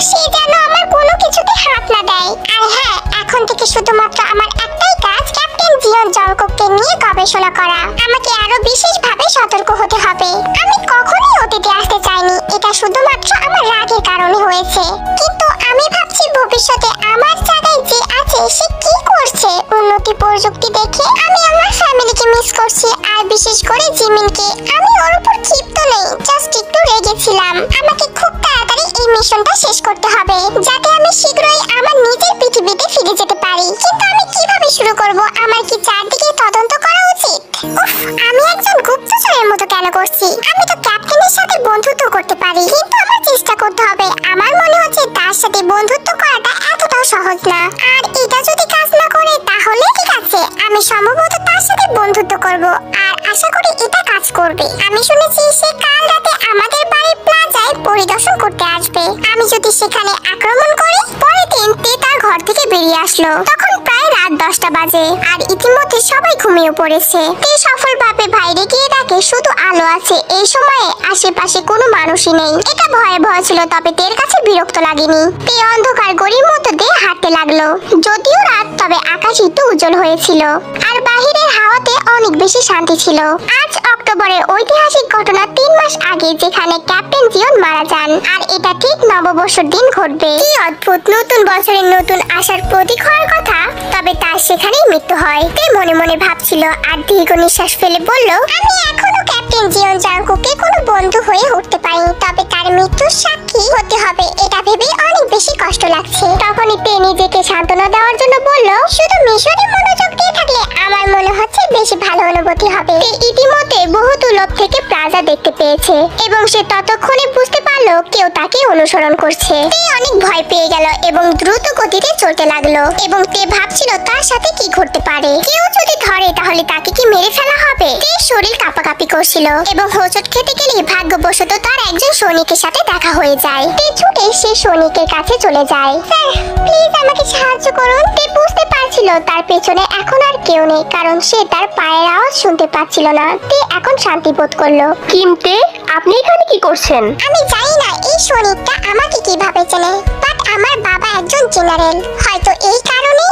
Speaker 1: সে যেন আমার কোনো কিছুতে হাত না দেয়। আর হ্যাঁ, এখন থেকে শুধুমাত্র আমার একটাই কাজ, ক্যাপ্টেন জিওন জঙ্কুককে নিয়ে গবেষণা করা। আমাকে আরো বিশেষভাবে সতর্ক হতে হবে। আমি কখনোই অতীতে আসতে চাইনি, এটা শুধুমাত্র আমার রাগের কারণে হয়েছে। কিন্তু আমি ভাবছি ভবিষ্যতে আমার জায়গায় যে আছে সে কি করছে। উন্নতি প্রযুক্তি দেখে আমি আমার ফ্যামিলিকে মিস করছি, আর বিশেষ করে জিমিনকে। আমি ওর উপর ক্ষিপ্ত নেই, জাস্ট একটু রেগেছিলাম। আমাকে খুব তাড়াতাড়ি এই মিশনটা শেষ করতে হবে, যাতে আমি শীঘ্রই আমার নিজের পৃথিবীতে ফিরে যেতে পারি। কিন্তু আমি কিভাবে শুরু করব? আমার কি চারদিকে তদন্ত করা উচিত? উফ, আমি একজন গুপ্তচরের মতো কেন করছি? আমি তো ক্যাপ্টেনের সাথে বন্ধুত্ব করতে পারি, কিন্তু আমার চেষ্টা করতে হবে। আমার মনে হচ্ছে তার সাথে বন্ধুত্ব করাটা এতটাও সহজ না। আর এটা যদি কাজ না করে তাহলে ঠিক আছে, আমি সম্ভবত তার সাথে বন্ধুত্ব করব, আর আশা করি এটা কাজ করবে। আমি শুনেছি সে কাল রাতে আমাদের বাড়ির প্লাজায় পরিদর্শন করতে আসবে। আমি যদি সেখানে আক্রমণ করি, পরের দিন তে তার ঘর থেকে বেরিয়ে আসলো। তখন প্রায় রাত 10টা বাজে, আর ইতিমধ্যে সবাই ঘুমিয়ে পড়েছে। তে সফলভাবে বাইরে গিয়ে দেখে শুধু আলো আছে। এই সময়ে আশেপাশে কোনো মানুষই নেই। এটা ভয়াবহ ছিল, তবে তের কাছে বিরক্ত লাগেনি। তে অন্ধকার গলির মধ্যে দিয়ে হাঁটতে লাগলো। যদিও রাত, তবে আকাশ একটু উজ্জ্বল হয়েছিল, আর বাহিরের হাওয়াতে অনেক বেশি শান্তি ছিল। আজ অক্টোবরের ঐতিহাসিক ঘটনা 3 মাস আগে, যেখানে ক্যাপ্টেন জিওন মারা যান, আর এটা ঠিক নববর্ষের দিন ঘটবে। কি অদ্ভুত, নতুন বছরের নতুন আশার প্রতীক হওয়ার কথা, তবে তার সেখানেই মৃত্যু হয়। তে মনে মনে ভাবছিল, আর দীর্ঘ নিঃশ্বাস ফেলে বলল, আমি এখনো ক্যাপ্টেন জিওন জাঙ্কুকে কোনো বন্ধু হয়ে উঠতে পারিনি, তবে তার মৃত্যুর সাক্ষী হতে হবে, এটা ভেবে অনেক বেশি কষ্ট লাগছে। তখনই তে নিজেকে সান্ত্বনা দেওয়ার জন্য বলল, শুধু মিশনে মনোযোগ দিয়ে থাকলে আমার মনে হচ্ছে বেশি ভালো অনুভূতি হবে। তে ইতিমধ্যে বহু দূর থেকে প্লাজা দেখতে পেয়েছে, এবং সে ততক্ষণে বুঝতে পারলো কেউ তাকে অনুসরণ করছে। তে অনেক ভয় পেয়ে গেল এবং দ্রুত গতিতে চলতে লাগলো, এবং তে ভাবছিল তার সাথে কি ঘটতে পারে। কেউ যদি ধরে তাহলে তাকে কি মেরে ফেলা হবে? তে শরীর কাঁপাকাঁপি করছিল, এবং হোঁচট খেতে গেলে ভাগ্যবশত তার একজন সৈনিকের সাথে দেখা হয়ে যায়। তে ছুটে সে সৈনিকের কাছে চলে যায়। স্যার, প্লিজ আমাকে সাহায্য করুন। তে বুঝতে পারছিল তার পেছনে এখন আর কেউ নেই, কারণ সে তার পায়ের আওয়াজ শুনতে পাচ্ছিল না। তে এখন শান্তি বোধ করলো।
Speaker 3: কিমতে, আপনি এখানে কি করছেন?
Speaker 1: আমি জানি না এই সৈনিকটা আমাকে কিভাবে চেনে, বাট আমার বাবা একজন জেনারেল, হয়তো এই কারণে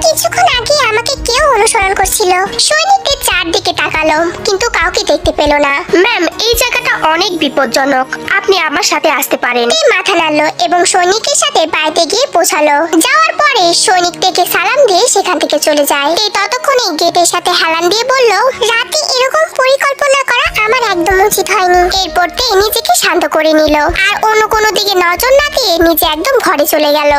Speaker 1: কিছুক্ষণ আগে আমাকে কেউ অনুসরণ করছিল। সৈনিকদের চারদিকে তাকালো, কিন্তু কাউকে দেখতে পেল না।
Speaker 3: ম্যাম, এই জায়গাটা অনেক বিপজ্জনক, আপনি আমার সাথে আসতে পারেন।
Speaker 1: তে মাথা নাড়লো এবং সৈনিকের সাথে বাড়িতে গিয়ে পৌঁছালো। যাওয়ার পরে সৈনিক থেকে সালাম দিয়ে সেখান থেকে চলে যায়। তে ততক্ষণে গেটের সাথে হেলান দিয়ে বলল, রাতে এরকম পরিকল্পনা করা আমার একদম উচিত হয়নি। এরপর তে নিজেকে শান্ত করে নিল আর অন্য কোনো দিকে নজর না দিয়ে নিজে একদম ঘরে চলে গেল।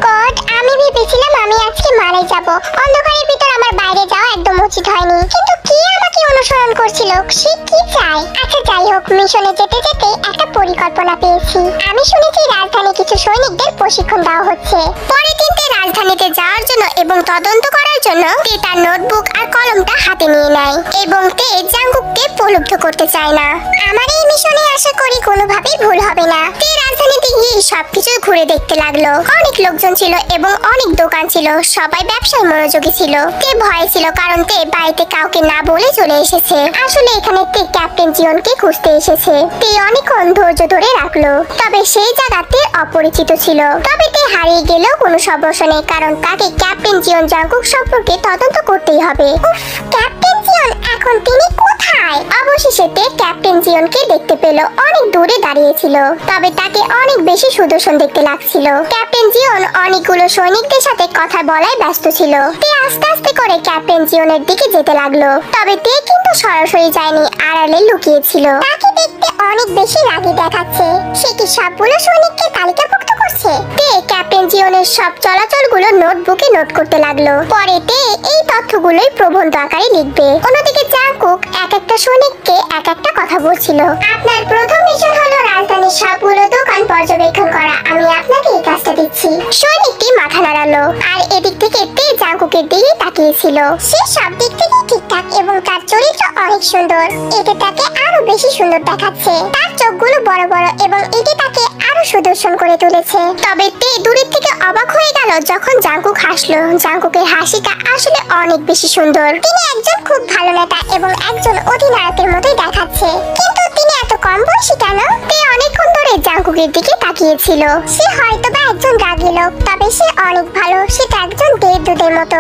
Speaker 1: গড, আমি ভেবেছিলাম আমি আজকে মারা যাব। অন্ধকারের ভিতর আমার বাইরে যাওয়া একদম উচিত হয়নি, কিন্তু কি আমাকে অনুসরণ করছিল, সে কি চায়? আচ্ছা যাই হোক, মিশনে যেতে যেতে একটা পরিকল্পনা পেয়েছি। আমি শুনেছি রাজধানী কিছু সৈনিকদের প্রশিক্ষণ দেওয়া হচ্ছে। পরের দিন তে রাজধানীতে যাওয়ার জন্য এবং তদন্ত করার জন্য তে তার নোটবুক আর কলমটা হাতে নিয়ে নেয় এবং তে জাঙ্কুককে প্রলুব্ধ করতে চায় না। আমার এই মিশনে আশা করি কোনোভাবেই ভুল হবে না। তে রাজধানীতে গিয়ে সবকিছু ঘুরে দেখতে লাগলো। অনেক লোকজন ছিল এবং অনেক দোকান ছিল, সবাই ব্যবসায় মনোযোগী ছিল। তে ভয় ছিল কারণ তে বাড়িতে কাউকে না বলে চলে এসেছে। আসলে এখানে তে ক্যাপ্টেন জিওনকে খুঁজতে এসেছে। তে অনেকক্ষণ ধৈর্য ধরে রাখলো, তবে সেই জায়গাতে অপরিচিত ছিল। তবে তে হারিয়ে গেলেও কোনো সমস্যা নেই, কারণ তাকে ক্যাপ্টেন জিওন জাঙ্কুক সম্পর্কে তদন্ত করতেই হবে। উফ, ক্যাপ্টেন জিওন, এখন তিনি কোথায়? অবশেষে তে ক্যাপ্টেন জিওনকে দেখতে পেল। অনেক দূরে দাঁড়িয়েছিল, তবে তাকে অনেক বেশি সুদর্শন দেখতে লাগছিল। ক্যাপ্টেন জিওন অনেকগুলো সৈনিকদের সাথে কথা বলায় ব্যস্ত ছিল। তে আস্তে আস্তে করে ক্যাপ্টেন জিওনের দিকে যেতে লাগলো, তবে তে কিন্তু সরাসরি যায়নি, আড়ালে লুকিয়েছিল। তাকে দেখতে অনেক বেশি রাগী দেখাচ্ছে। সে কি সবগুলো সৈনিককে তালিকাভুক্ত করছে? তে ক্যাপ্টেন জিওনের সব চলাচলগুলো নোটবুকে নোট করতে লাগলো। পরে তে এই তথ্যগুলোই প্রবন্ধ আকারে লিখবে। অন্যদিকে জাঙ্কুক এক একটা সৈনিককে এক একটা কথা বলছিল। আপনার প্রথম মিশন হলো রাজধানীর সবগুলো দোকান পর্যবেক্ষণ করা। আমি আপনাকে এই কাজটা দিচ্ছি। সৈনিকটি মাথা নাড়ালো আর এদিক থেকে তে জাঙ্কুকের দিকে তাকিয়েছিল। সে সব দিক থেকে ঠিকঠাক এবং তার চরিত্র অনেক সুন্দর। এতে তাকে আরো বেশি সুন্দর দেখাচ্ছে। তার চোখগুলো বড় বড় এবং এটি তাকে আরো সুদর্শন করে তুলেছে। তবে তে দূরের থেকে অবাক হয়ে গেল যখন জাঙ্কুক হাসলো। জাঙ্কুকের হাসিটা আসলে অনেক বেশি সুন্দর। তিনি একজন খুব ভালো নেতা এবং একজন অধিনায়কের মতোই দেখাচ্ছে, কিন্তু তিনি এত কম বয়সী কেন? তে অনেকক্ষণ ধরে জাঙ্কুকের দিকে তাকিয়েছিল। সে হয়তোবা একজন রাগী লোক, তবে সে অনেক ভালো। সেটা একজন দেবদূতের মতো।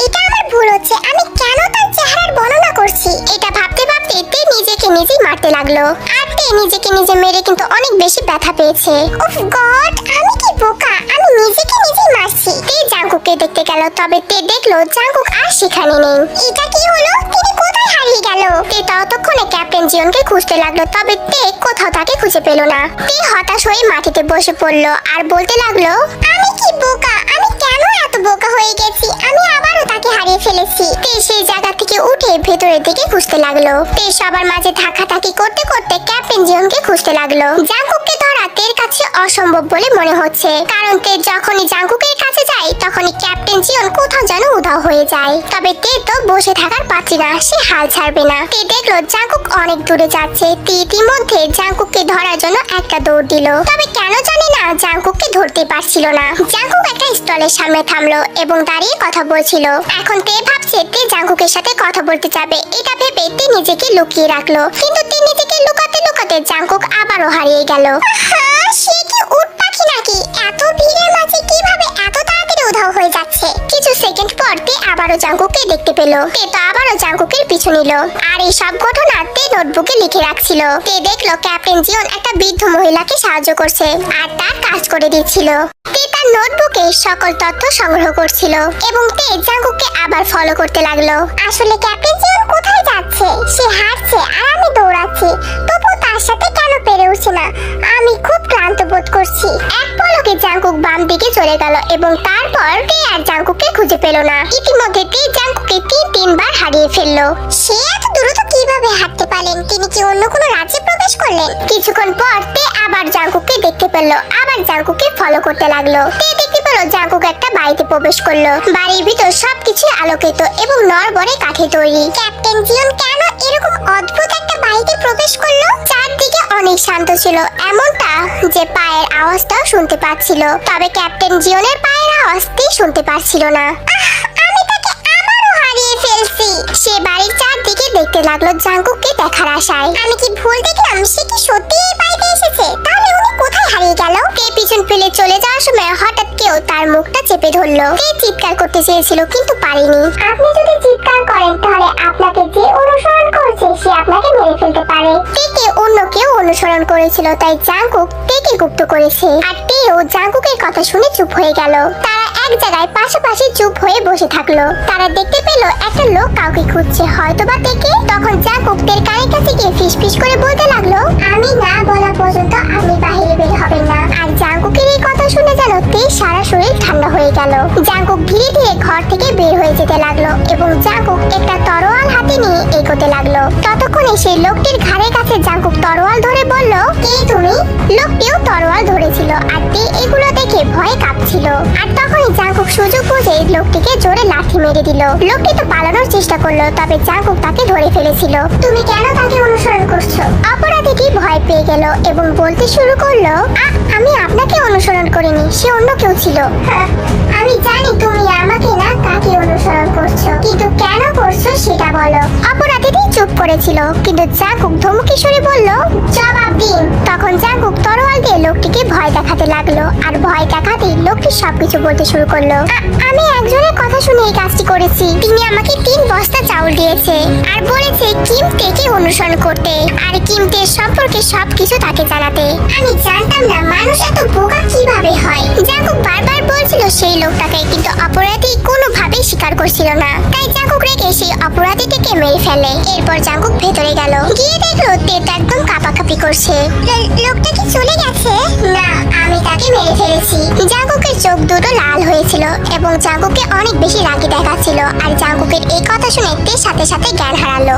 Speaker 1: এটা আমার ভুল হচ্ছে। আমি কেন তার চেহারার বর্ণনা করছি? এটা ভাবতে ভাবতে তে নিজেকে নিজেই মারতে লাগলো আর তে নিজেকে নিজে মেরে কিন্তু অনেক বেশি ব্যথা পেয়েছে। উফ গড, আমি কি বোকা, আমি নিজেকে নিজেই মারছি। তে জাঙ্কুককে দেখতে গেল, তবে তে দেখলো জাঙ্কুক আর সেখানে নেই। এটা কি হলো? তিনি কোথায় হারিয়ে গেল? তে ততক্ষণে ক্যাপ্টেন জিওনকে খুঁজতে লাগলো, তবে তে কোথাও তাকে খুঁজে পেল না। তে হতাশ হয়ে মাটিতে বসে পড়লো আর বলতে লাগলো, আমি কি বোকা, আমি কেন এত বোকা হয়ে গেছি? আমি আবারও তাকে হারিয়ে ফেলেছি। তে সেই জায়গা থেকে উঠে ভেতরের দিকে খুঁজতে লাগলো। তে সবার মাঝে ধাক্কাধাক্কি করতে করতে ক্যাপ্টেন জিওনকে খুঁজতে লাগলো। জাঙ্কুককে ধরা তের কাছে অসম্ভব বলে মনে হচ্ছে, কারণ তে যখনই জাঙ্কুকের কাছে যায় তখনই ক্যাপ্টেন জিওন কোথাও যেন উধাও হয়ে যায়। তবে তে তো বসে থাকার পাচ্ছি না, সে হাল ছাড়বে না। তে দেখলো জাঙ্কুক অনেক দূরে যাচ্ছে। তে ইতিমধ্যে জাঙ্কুককে ধরার জন্য একটা দৌড় দিল, তবে কেন জানি না জাঙ্কুককে ধরতে পারছিল না। জাঙ্কুক একটা স্টলের সামনে থামলো এবং দাঁড়িয়ে কথা বলছিল। এখন তে ভাবছে তে জাঙ্কুকের সাথে কথা বলতে যাবে। এটা ভেবে তে নিজেকে লুকিয়ে রাখলো, কিন্তু তে নিজেকে লুকাতে লুকাতে জাঙ্কুক আবারও হারিয়ে গেল। সে কি উট পাখি নাকি? এত ভিড়ের মাঝে কিভাবে এত তাড়াতাড়ি উধাও হয়ে যাচ্ছে? কিছু সেকেন্ড পর তে আবারও জাঙ্কুককে দেখতে পেল। তে তো আবারও জাঙ্কুকের পিছু নিল আর এই সব ঘটনা তে নোটবুকে লিখে রাখছিল। তে দেখলো ক্যাপ্টেন জিওন একটা বৃদ্ধ মহিলাকে সাহায্য করছে আর তার কাজ করে দিচ্ছিল। তে তার নোটবুকে সকল তথ্য সংগ্রহ করছিল এবং তে জাঙ্কুককে আবার ফলো করতে লাগলো। আসলে ক্যাপ্টেন জিওন কোথায় যাচ্ছে? সে হাঁটছে আর আমি দৌড়াচ্ছি, তবু তার সাথে কেন পেরে উঠছি না। আমি খুব ক্লান্ত বোধ করছি। এক পলকে জাঙ্কুক বাম দিকে চলে গেল এবং তারপর তে আর জাঙ্কুককে খুঁজে পেল না। ইতিমধ্যে তে জাঙ্কুককে তিনবার হারিয়ে ফেললো। সে এত দ্রুত কিভাবে হাঁটতে পারলেন? তিনি কি অন্য কোনো রাজ্যে প্রবেশ করলেন? কিছুক্ষণ পর তে আবার জাঙ্কুককে দেখতে পেল, আবার জাঙ্কুককে ফলো করতে লাগলো। তে দেখতে পেল জাঙ্কুক একটা বাড়িতে প্রবেশ করলো। বাড়ির ভিতর সবকিছু আলোকিত এবং নড়বড়ে কাঠে তৈরি। ক্যাপ্টেন জিওন কেন এরকম অদ্ভুত একটা বাড়িতে প্রবেশ করলো? চারদিকে অনেক শান্ত ছিল, এমনটা যে পায়ের আওয়াজটাও শুনতে পাচ্ছিল, তবে ক্যাপ্টেন জিওনের পায়ের আওয়াজটি শুনতে পাচ্ছিল না। আমি তাকে আবারও হারিয়ে ফেলছি। সে বাড়ির চারদিকে দেখতে লাগলো জাঙ্কুককে দেখার আশায়। আমি কি ভুল দেখলাম? সে কি সত্যি এই বাড়িতে এসেছে? তাহলে উনি কোথায় হারিয়ে গেল? কে পিছন ফেলে চলে যাওয়ার সময় হঠাৎ কেউ তার মুখটা চেপে ধরলো। কে চিৎকার করতে চেয়েছিল কিন্তু পারেনি। আপনি যদি চিৎকার করেন তাহলে আপনাকে যে অনুসরণ করছে সে আপনাকে মেরে ফেলতে পারে। কে অন্য কেউ অনুসরণ করেছিল, তাই জাঙ্কুক কে গুপ্ত করেছে আর তেও জাঙ্কুকের কথা শুনে চুপ হয়ে গেল। তারা এক জায়গায় পাশাপাশি চুপ হয়ে বসে থাকলো। তারা দেখতে পেল একটা লোক কাউকে খুঁজছে, হয়তোবা দেখে। তখন জাঙ্কুক তের কানের কাছে গিয়ে ফিসফিস করে বলতে লাগলো, আমি না বলা পর্যন্ত আপনি বাইরে বের হবেন না। আর জাঙ্কুকের এই কথা শুনে যেন তের সারা শরীর ঠান্ডা হয়ে গেল। জাঙ্কুক ধীরে ধীরে ঘর থেকে বের হয়ে যেতে লাগলো এবং জাঙ্কুক একটা তরোয়াল হাতে নিয়ে এগোতে লাগলো। ততক্ষণে সেই লোকটির ঘাড়ের কাছে জাঙ্কুক তরোয়াল ধরে বলল, কে তুমি? লোকটিও তরোয়াল ধরেছিল আর তে এগুলো দেখে ভয়ে কাঁপছিল। আর তখনই জাঙ্কুক সুযোগ বুঝে লোকটিকে জোরে লাথি মেরে দিল। লোকটি তো পালানোর চেষ্টা করলো, তবে জাঙ্কুক তাকে ধরে ফেলেছিল। তুমি কেন তাকে অনুসরণ করছো? অপরাধীটি ভয় পেয়ে গেল এবং বলতে শুরু করলো, আমি আপনাকে অনুসরণ করিনি, সে অন্য কেউ ছিল। আমি জানি তুমি আমাকে না তাকে অনুসরণ করছো, কিন্তু কেন করছো সেটা বলো। অপরাধীটি চুপ করেছিল, কিন্তু জাঙ্কুক ধমকি সুরে বলল, জবাব দিন। তখন জাঙ্কুক তরোয়াল দিয়ে লোকটিকে ভয় দেখাতে লাগলো আর ভয় দেখাতেই লোকটি সবকিছু বলতে শুরু করলো। আমি একজনের কথা শুনে এই কাজটি করেছি। তিনি আমাকে 3 বস্তা চাউল দিয়েছে আর বলেছে কিম তেকে অনুসরণ করতে আর কিম তের সম্পর্কে সবকিছু তাকে জানাতে। আমি জানতাম না মানুষ এত বোকা কিভাবে হয়। জাঙ্কুক বারবার বলছিল সেই লোকটাকে, কিন্তু অপরাধী কোনোভাবেই স্বীকার করছিল না। তাই জাঙ্কুক রেগে সেই অপরাধীটিকে মেরে ফেলে। এরপর জাঙ্কুক ভেতরে গেল, গিয়ে দেখলো তেটা একদম কাঁপাকাঁপি করছে। লোকটা কি চলে গেছে? না, আমি তাকে মেরে ফেলেছি। জাঙ্কুকের চোখ দুটো লাল হয়েছিল এবং জাঙ্কুককে অনেক বেশি রাগী দেখাচ্ছিল। আর জাঙ্কুকের এই কথা শুনে তের সাথে সাথে জ্ঞান হারালো।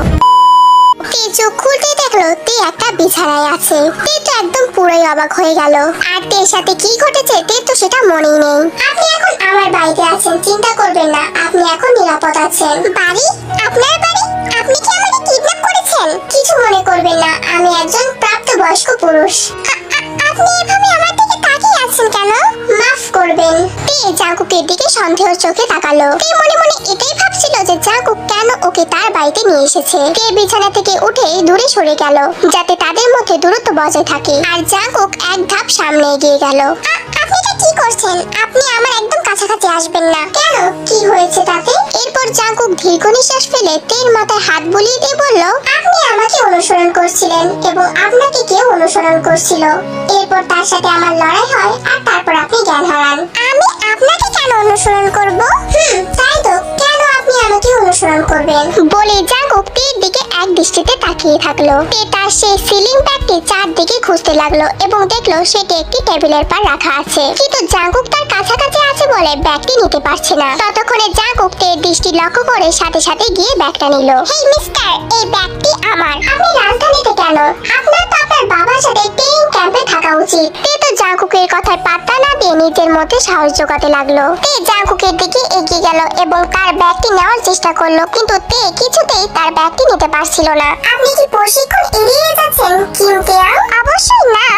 Speaker 1: তে চোখ খুলতে দেখলো তে একটা বিছানায় আছে। তে তো একদম পুরোই অবাক হয়ে গেল। আর তের সাথে কি ঘটেছে তে তো সেটা মনেই নেই। আপনি এখন আমার বাড়িতে আছেন, চিন্তা করবেন না, আপনি এখন নিরাপদ আছেন। বাড়ি? আপনার বাড়ি? আপনি কি আমাকে কিডন্যাপ করেছেন? কিছু মনে করবেন না, আমি একজন প্রাপ্তবয়স্ক পুরুষ। আপনি এভাবে আমার দিকে তাকিয়ে আছেন কেন? মাফ করবেন। তে জাঙ্কুকের দিকে সন্দেহের চোখে তাকালো। তে মনে মনে এটাই ভাবছিল যে জাঙ্কুক কেন ওকে তার বাড়িতে নিয়ে এসেছে। তে বিছানা থেকে উঠে দূরে সরে গেল যাতে তাদের মধ্যে দূরত্ব বজায় থাকে। আর জাঙ্কুক এক ধাপ সামনে এগিয়ে গেল। আপনি এটা কি করছেন? আপনি আমার একদম কাছাকাছি আসবেন না। কেন? কি হয়েছে তাতে? এরপর জাঙ্কুক দীর্ঘ নিঃশ্বাস ফেলে তের মাথায় হাত বুলিয়ে দিয়ে বলল, আপনি আমাকে অনুসরণ করছিলেন এবং আপনাকে কেউ অনুসরণ করছিল। এরপর তার সাথে আমার লড়াই হয় আর তারপর আপনি জ্ঞান হারান। আমি আপনাকে কেন অনুসরণ করব? তাই তো, কেন আপনি আমাকে অনুসরণ করবেন? বলে জাঙ্কুক তের দিকে এক দৃষ্টিতে তাকিয়ে থাকলো। তে তার সেই সিলিং ব্যাগটি চারদিকে খুঁজতে লাগলো এবং দেখলো সেটি একটি টেবিলের পার রাখা আছে, কিন্তু জাঙ্কুক তার কাছাকাছি আছে বলে ব্যাগটি নিতে পারছে না। ততক্ষণে জাঙ্কুক তের দৃষ্টি লক্ষ্য করে সাথে সাথে গিয়ে ব্যাগটা নিল। হেই মিস্টার, এই ব্যাগটি আমার। আপনি রাজধানীতে কেন? আপনার তো আপনার বাবার সাথে ট্রেনিং ক্যাম্পে থাকা উচিত। তে তো জাঙ্কুকের কথায় পাত্তা না দিয়ে নিজের মধ্যে সাহস জোগাতে লাগলো। তে জাঙ্কুকের দিকে এগিয়ে গেল এবং তার ব্যাগটি নেওয়ার চেষ্টা করলো, কিন্তু তে কিছুতেই তার ব্যাগটি নিতে পারছিল না। আপনি কি প্রশিক্ষণ এড়িয়ে যাচ্ছেন কিম তেয়াং? অবশ্যই না,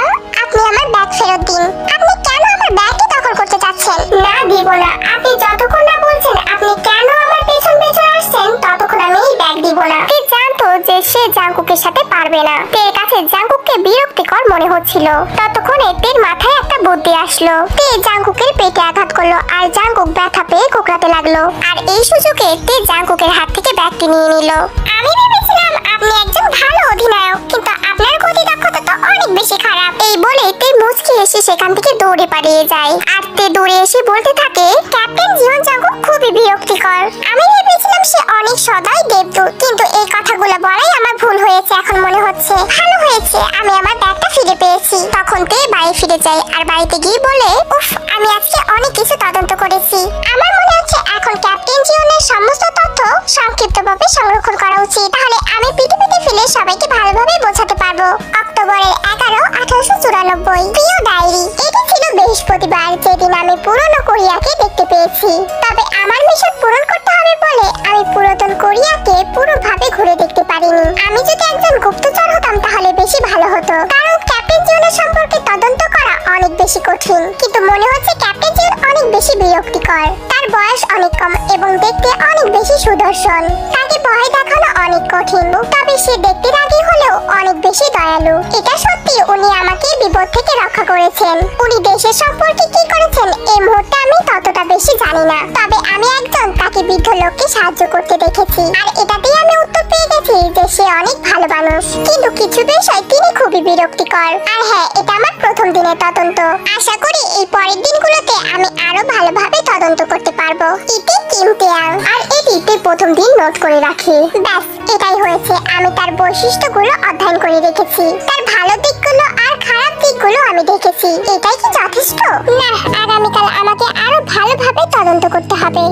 Speaker 1: আপনি আমার ব্যাগ ফেরত দিন। আপনি কেন আমার ব্যাগটি দখল করতে চাচ্ছেন? না, দিব না। আপনি যতক্ষণ না বলছেন আপনি কেন আমার পেছন পেছন আসছেন, ততক্ষণ আমি এই ব্যাগ দিব না। তে জানতো যে সে জাঙ্কুকের সাথে পারবে না। তের কাছে জাঙ্কুককে বিরক্তিকর মনে হচ্ছিল। ততক্ষণে তের মাথায় একটা বুদ্ধি আসলো। তে জাঙ্কুকের পেটে আঘাত করলো আর জাঙ্কুক ব্যথা পেয়ে কোকড়াতে লাগলো। আর এই সুযোগে তে জাঙ্কুকের হাত থেকে ব্যাগটি নিয়ে নিল। আমি ভেবেছিলাম আপনি একজন ভালো অধিনায়ক, কিন্তু আপনার গতি দক্ষতা তো অনেক বেশি খারাপ। এই বলে তে মুচকি এসে সেখান থেকে দৌড়ে পালিয়ে যায়। আর তে দৌড়ে এসে বলতে থাকে, ক্যাপ্টেন জিওন জাঙ্কুক খুবই বিরক্তিকর। আমি ভেবেছিলাম সে অনেক সদয় দেবদূত, কিন্তু এই কথাগুলো বলাই আমার ভুল হয়েছে এখন মনে হচ্ছে। ভালো হয়েছে, আমি আমার ব্যাগটা ফিরে পেয়েছি। তখন তে বাড়ি ফিরে যায় আর বাড়িতে গিয়ে বলে, উফ, আমি আজকে অনেক কিছু তদন্ত করেছি। আমার মনে হচ্ছে এখন ক্যাপ্টেন জিওনের সমস্ত তথ্য সংক্ষিপ্তভাবে সংরক্ষণ করা উচিত, তাহলে আমি পৃথিবীতে ফিরে সবাইকে ভালোভাবে বোঝাতে পারবো। অক্টোবরের 11, 1894। প্রিয় ডায়েরি, এটি ছিল বৃহস্পতিবার, যেদিন আমি পুরনো কোরিয়াকে দেখতে পেয়েছি। তবে আমার মিশন পূরণ করতে হবে বলে আমি পুরাতন কোরিয়াকে পুরোভাবে ঘুরে দেখতে পারিনি। আমি যদি একজন গুপ্তচর হতাম তাহলে বেশি ভালো হতো, কারণ ক্যাপ্টেন জিওনের সম্পর্কে তদন্ত করা অনেক বেশি কঠিন। কিন্তু মনে হচ্ছে ক্যাপ্টেন জিওন অনেক বেশি বিরক্তিকর। তার বয়স অনেক কম এবং দেখতে অনেক বেশি সুদর্শন। তাকে ভয় দেখানো অনেক কঠিন, তবে সে দেখতে রাগী হলেও অনেক বেশি দয়ালু। এটা সত্যি উনি আমাকে বিপদ থেকে রক্ষা করেছেন। উনি দেশের সম্পর্কে কি করেছেন এই মুহূর্তে আমি ততটা বেশি জানি না, তবে আমি একজন তাকে বৃদ্ধ লোককে সাহায্য করতে দেখেছি আর এটাতেই আমি উত্তর পেয়ে গেছি যে সে অনেক ভালো মানুষ। কিন্তু কিছু বিষয় তিনি খুবই বিরক্তিকর। আর হ্যাঁ, এটা আমার প্রথম দিনের তদন্ত। আশা করি এই পরের দিনগুলোতে আমি আরো ভালোভাবে তদন্ত করতে পারবো। ইতি কিমতিয়াং। আর এটিতে প্রথম দিন নোট করে রাখি। ব্যাস, এটাই হয়েছে। আমি তার বৈশিষ্ট্যগুলো অধ্যয়ন করে রেখেছি। তার ভালো দিকগুলো আর খারাপ দিকগুলো আমি দেখেছি। এটাই কি যথেষ্ট? না, আগামীকাল আমাকে আরো ভালোভাবে তদন্ত করতে হবে।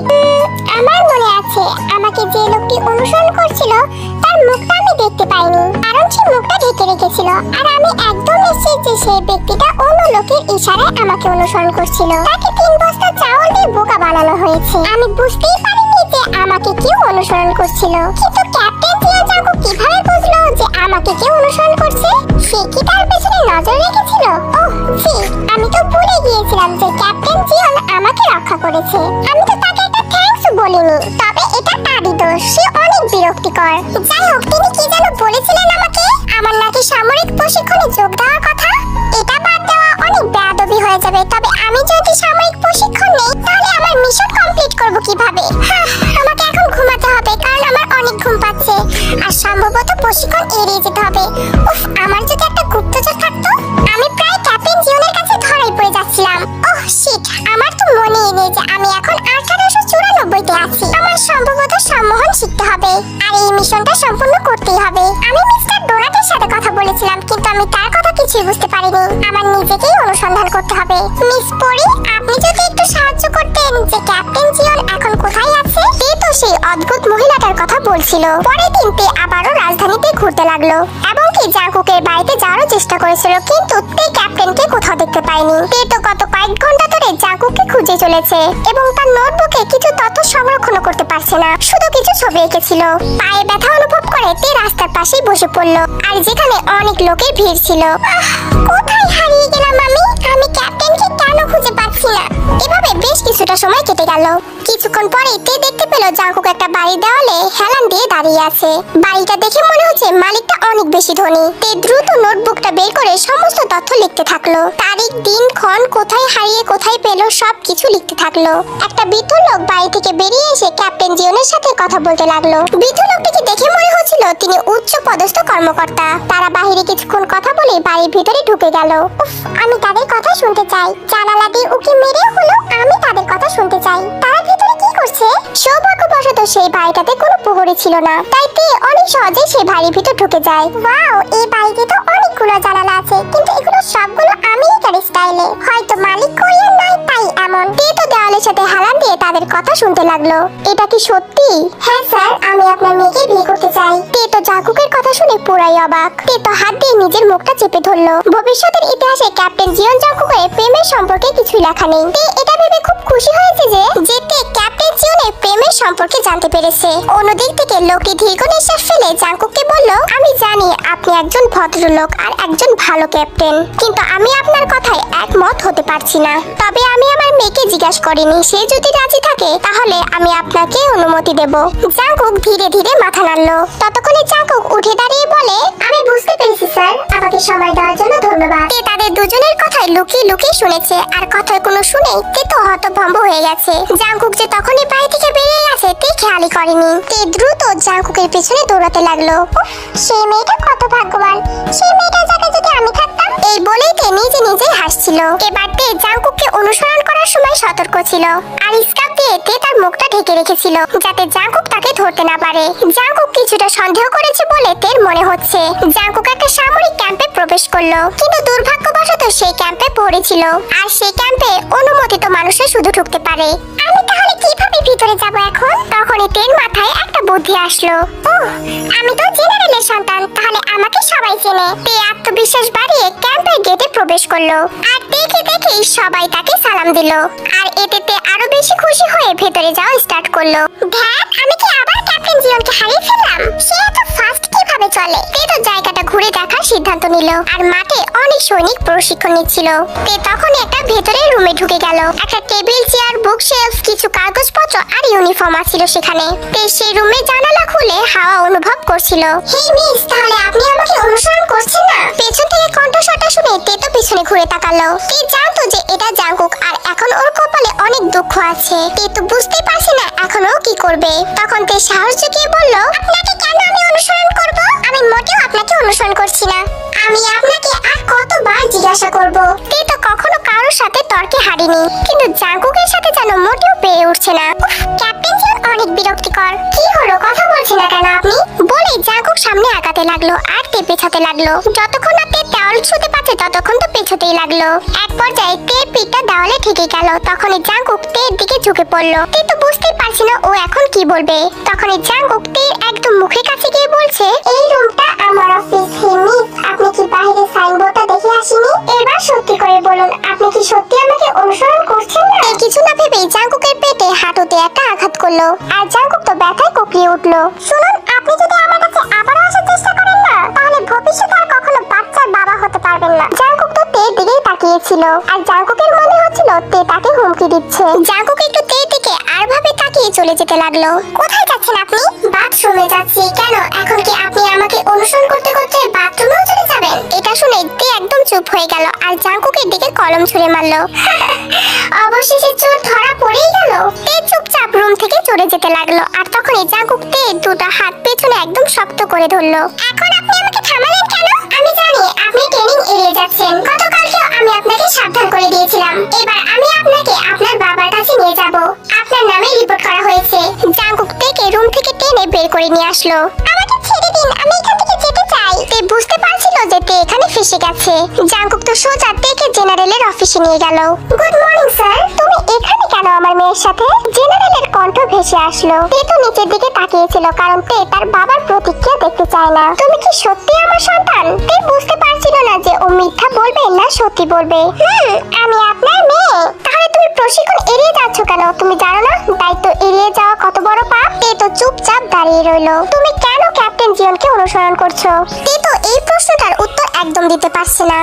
Speaker 1: আমার মনে আছে, আমাকে যে লোকটি অনুসরণ করছিল তার মুখটা আমি দেখতে পাইনি, কারণ সে মুখটা ঢেকে রেখেছিল। আর আমি একদম নিশ্চিত যে সেই ব্যক্তিটা অন্য লোকের ইশারায় আমাকে অনুসরণ করছিল। তাকে 3 বস্তা চাউল দিয়ে বোকা বানানো হয়েছে। আমি বুঝতেই পারিনি যে আমাকে কেউ অনুসরণ করছিল। কিন্তু ক্যাপ্টেন জিয়াজাকু কিভাবে বুঝলো যে আমাকে কেউ অনুসরণ করছে? সে কি তার পেছনে নজর রেখেছিল? ওহ জি, আমি তো ভুলে গিয়েছিলাম যে ক্যাপ্টেন জিয়ন আমাকে রক্ষা করেছে। আমি তো তাকে একটা থ্যাঙ্কস বলিনি। তবে এটা তারই দোষ। সে অনেক বিরক্তিকর। যাই হোক, তিনি কি যেন বলেছিলেন আমাকে? আমার নাকি সামরিক প্রশিক্ষণে যোগ দেওয়ার কথা। এটা বাদ দেওয়া অনেক বেয়াদবি হয়ে যাবে। তবে আমি যদি সামরিক প্রশিক্ষণ নেই তাহলে আমার মিশন কমপ্লিট করব কিভাবে? আমাকে এখন ঘুমাতে হবে, কারণ আমার অনেক ঘুম পাচ্ছে। আর সম্ভবত প্রশিক্ষণ এড়িয়ে যেতে হবে। উফ, আমার যদি একটা গুপ্তচর থাকতো। আমি প্রায় ক্যাপ্টেন জিওনের কাছে ধরাই পড়ে যাচ্ছিলাম। ওহ শিট, আমার তো মনেই নেই যে আমি এখন 1894-তে আছি। আমার সম্ভবত সম্মোহন শিখতে হবে, আর এই মিশনটা সম্পূর্ণ করতেই হবে। আমি মিস্টার ডোনাটের সাথে কথা বলেছিলাম, কিন্তু আমি তার কথা কিছুই বুঝতে পারিনি। আমার নিজেকেই অনুসন্ধান করতে হবে। মিস পরি, আপনি যদি একটু সাহায্য করতেন যে ক্যাপ্টেন জিওন এখন কোথায় আছে? তে তো সেই অদ্ভুত মহিলাটার কথা বলছিল। পরের দিন তে আবারও রাজধানীতে ঘুরতে লাগলো এবং কি জাঙ্কুকের বাড়িতে যাওয়ার চেষ্টা করেছিল, কিন্তু তে ক্যাপ্টেনকে কোথাও দেখতে পায়নি। তে তো গত কয়েক ঘন্টা ধরে জাঙ্কুককে খুঁজে চলেছে এবং তার নোটবুকে কিছু তথ্য সংরক্ষণ করতে পারছে না, শুধু কিছু ছবি এঁকেছিল। পায়ে ব্যথা অনুভব করে তে রাস্তার পাশেই বসে পড়লো, আর যেখানে অনেক লোকের ভিড় ছিল। কোথায় হারিয়ে গেলাম আমি? আমি ক্যাপ্টেনকে কেন খুঁজে পাচ্ছি না? এভাবে বেশ কিছুটা সময় কেটে গেল। কিছুক্ষণ পরে তে দেখতে পেল জাঙ্কুক একটা বাড়ির দেওয়ালে হেলান দিয়ে দাঁড়িয়ে আছে। বাড়িটা দেখে মনে হচ্ছে মালিকটা অনেক বেশি ধনী। তে দ্রুত নোটবুকটা বের করে সমস্ত তথ্য লিখতে থাকলো। তারিখ, দিন, ক্ষণ, কোথায় হারিয়ে কোথায় পেল সবকিছু লিখতে থাকলো। একটা বৃদ্ধ লোক বাড়ি থেকে বেরিয়ে এসে ক্যাপ্টেন জিওনের সাথে কথা বলতে লাগলো। বৃদ্ধ লোকটিকে দেখে মনে হচ্ছিল তিনি উচ্চ পদস্থ কর্মকর্তা। তারা বাইরে কিছুক্ষণ কথা বলে বাড়ির ভিতরে ঢুকে গেল। উফ, আমি তাদের কথা শুনতে চাই। জানালা দিয়ে উকি মেরে হলো আমি তাদের কথা শুনতে চাই। তারা ভিতরে কি করছে? সৌভাগ্যবশত সেই বাড়িটাতে কোনো প্রহরী ছিল না, তাই তে অনেক সহজে সেই বাড়ির ভিতর ঢুকে যায়। ওয়াও, এই বাড়িতে তো অনেকগুলো জানালা আছে, কিন্তু এগুলো সবগুলো আমেরিকার স্টাইলে। হয়তো মালিক কোরিয়ান নয়, তাই এমন। তে তো দেওয়ালের সাথে হেলান দিয়ে তাদের কথা শুনতে লাগলো। এটা কি সত্যি? হ্যাঁ স্যার, আমি আপনার মেয়েকে বিয়ে করতে চাই। তে তো জাঙ্কুকের কথা শুনে পুরাই অবাক। তে তো হাত দিয়ে নিজের মুখটা চেপে ধরলো। ভবিষ্যতের ইতিহাসে ক্যাপ্টেন জিওন জাঙ্কুকের প্রেমের সম্পর্কে কিছুই লেখা নেই। তে এটা ভেবে খুব খুশি হয়েছে যে তে ক্যাপ্টেন জিওনের প্রেমের সম্পর্কে জানতে পেরেছে। অন্যদিক থেকে লোকটি দীর্ঘ নিঃশ্বাস ফেলে জাঙ্কুককে বলল, আমি জানি আপনি একজন ভদ্রলোক আর একজন ভালো ক্যাপ্টেন, কিন্তু আমি আপনার কথায় একমত হতে পারছি না। তবে আমি আমার মেয়েকে জিজ্ঞাসা করিনি, সে যদি রাজি থাকে তাহলে আমি আপনাকে অনুমতি দেব। জাঙ্কুক ধীরে ধীরে মাথা নাড়লো। ততক্ষণে জাঙ্কুক উঠে দাঁড়িয়ে বলে, আমি বুঝতে পেরেছি স্যার, আমাকে সময় দেওয়ার জন্য ধন্যবাদ। তে তাদের দুজনের কথাই লুকিয়ে লুকিয়ে শুনেছে, আর কথার কোনো শুনে তে তো হতভম্ব হয়ে গেছে। জাঙ্কুক যে তখনই বাড়ি থেকে বেরিয়ে গেছে তে খেয়ালই করেনি। তে দ্রুত জাঙ্কুকের পেছনে দৌড়াতে লাগলো। সেই মেয়েটা কত ভাগ্যবান, সেই মেয়েটার জায়গায় যদি আমি থাকতাম। এই বলেই তে নিজে নিজে হাসছিল। এবার তে জাঙ্কুককে অনুসরণ করার সময় সতর্ক ছিল, আর স্কার্ফ দিয়ে তে তার মুখটা ঢেকে রেখেছিল যাতে জাঙ্কুক তাকে ধরতে না পারে। জাঙ্কুক কিছুটা সন্দেহ করেছে বলে তের মনে হচ্ছে। জাঙ্কুক একটা সামরিক ক্যাম্পে প্রবেশ করলো, কিন্তু দুর্ভাগ্যবশত সেই ক্যাম্পে পড়েছিল, আর সেই ক্যাম্পে অনুমোদিত মানুষের শুধু ঢুকতে পারে। আমি তাহলে কিভাবে ভিতরে যাব এখন? তখনই তের মাথায় একটা বুদ্ধি আসলো। ওহ, আমি তো জেনারেলের সন্তান, তাহলে আমাকে সবাই চেনে। তে আত্মবিশ্বাস বাড়িয়ে ক্যাম্পের গেটে প্রবেশ করলো, আর দেখে দেখেই সবাই তাকে সালাম দিল। আর এতে তে আরো বেশি খুশি হয়ে ভেতরে যাওয়া স্টার্ট করলো। ধ্যাত, আমি কি আবার ক্যাপ্টেন জিওনকে হারিয়ে ফেললাম? সে এত ফাস্ট কিভাবে চলে? তে তো জায়গাটা ঘুরে দেখার সিদ্ধান্ত নিল, আর মাঠে অনেক সৈনিক প্রশিক্ষণ নিচ্ছিল। তে তখন একটা ভেতরের রুমে ঢুকে গেল। একটা টেবিল, চেয়ার, বুকশেলফ, কিছু কাগজপত্র আর ইউনিফর্ম ছিল সেখানে। তে সেই রুমে জানালা খুলে হাওয়া অনুভব করছিল। হে মিস, তাহলে আপনি আমাকে অনুসরণ করছেন না? পেছন থেকে কণ্ঠস্বরটা শুনে তে তো পিছনে ঘুরে তাকালো। তে জানতো যে এটা জাঙ্কুক, আর এখন ওর কপালে অনেক দুঃখ আছে। তে তো বুঝতেই পারছে না এখন ও কি করবে। তখন তে সাহস জুগিয়ে বলল, আপনাকে কেন আমি অনুসরণ করব? আমি মোটেও আপনাকে অনুসরণ করছি না। আমি আপনাকে আর কতবার জিজ্ঞাসা করব? তে তো কখনো কারোর সাথে তর্কে হারিনি, কিন্তু জাঙ্কুকের সাথে যেন মোটেও পেরে উঠছে না। উফ, ক্যাপ্টেন জন অনেক বিরক্তিকর। কি হলো, কথা বলছেন না কেন আপনি? বলে জাঙ্কুক সামনে আগাতে লাগলো আর তে পেছাতে লাগলো। যতক্ষণ না তে দেওয়াল ছুঁতে পারছে ততক্ষণ তো পেছতেই লাগলো। এক পর্যায়ে তের পিঠটা দেওয়ালে ঠেকে গেল। তখনই জাঙ্কুক তের দিকে ঝুঁকে পড়লো। তে তো বুঝতেই পারছি না ও এখন কি বলবে। তখনই জাঙ্কুক তের একদম মুখের কাছে গিয়ে বলছে, এই রুমটা আমার অফিস। মিস, আপনি কি বাইরে সাইনবোর্ডটা দেখে আসেনি? এবার সত্যি করে বলুন, আপনি কি সত্যি আমাকে অনুসরণ করছেন না? কিছু না ভেবেই জাঙ্কুকের পেটে হাঁটুতে একটা আঘাত করলো আর জাঙ্কুক তো ব্যথায় কুকড়িয়ে উঠলো। শুনুন, আপনি যদি আমার কাছে আবারও আসার চেষ্টা করেন না, তাহলে ভবিষ্যতে আর কখনো বাচ্চার বাবা হতে পারবেন না। জাঙ্কুক তো তের দিকেই তাকিয়েছিল আর জাঙ্কুকের মনে হচ্ছিল তে তাকে হুমকি দিচ্ছে। জাঙ্কুক একটু তের দিকে আর ভাবে তাকিয়ে চলে যেতে লাগলো। কোথায় যাচ্ছেন আপনি? বাথরুমে যাচ্ছি। কেন, এখন কি আপনি আমাকে অনুসরণ করতে করতে বাথরুমেও চলে যাবেন? এটা শুনে তে একদম চুপ হয়ে গেল আর জাঙ্কুকের দিকে কলম ছুঁড়ে মারলো। অবশেষে চোর ধরা পড়েই গেল। তে চুপচাপ রুম থেকে চলে যেতে লাগলো আর তখনই জাঙ্কুক তে দুটো হাত পেছনে একদম শক্ত করে ধরলো। এখন আপনি আমাকে থামালেন কেন? আমি জানি আপনি ট্রেনিং এড়িয়ে যাচ্ছেন। গতকালকেও আমি আপনাকে সাবধান করে দিয়েছিলাম। এবার আমি আপনাকে আপনার বাবার কাছে নিয়ে যাব। আপনার নামে রিপোর্ট করা হয়েছে। জাঙ্কুক তেকে রুম থেকে টেনে বের করে নিয়ে আসলো। আমাকে ছেড়ে দিন, আমি এখান থেকে যেতে চাই। তে বুঝতে পারছিল যে তে এখানে ফেসে গেছে। জাঙ্কুক তো সোজা তেকে জেনারেলের অফিসে নিয়ে গেল। গুড মর্নিং স্যার, তুমি এখানে কেন আমার মেয়ের সাথে? জেনারেলের কণ্ঠ ভেসে আসলো। তে তো নিচের দিকে তাকিয়েছিল কারণ তে তার বাবার প্রতিক্রিয়া দেখতে চায় না। তুমি কি সত্যি আমার সন্তান? তে বুঝতে পারছিল না যে ও মিথ্যা বলবে না সত্যি বলবে। আমি আপনার মেয়ে। তাহলে তুমি প্রশিক্ষণ এড়িয়ে যাচ্ছ কেন? তুমি জানো না দায়িত্ব এড়িয়ে যাওয়া কত বড় পাপ? তে তো চুপচাপ দাঁড়িয়ে রইলো। তুমি কেন ক্যাপ্টেন জিয়নকে অনুসরণ করছো? তে তো এই প্রশ্নটার উত্তর একদম দিতে পারছে না।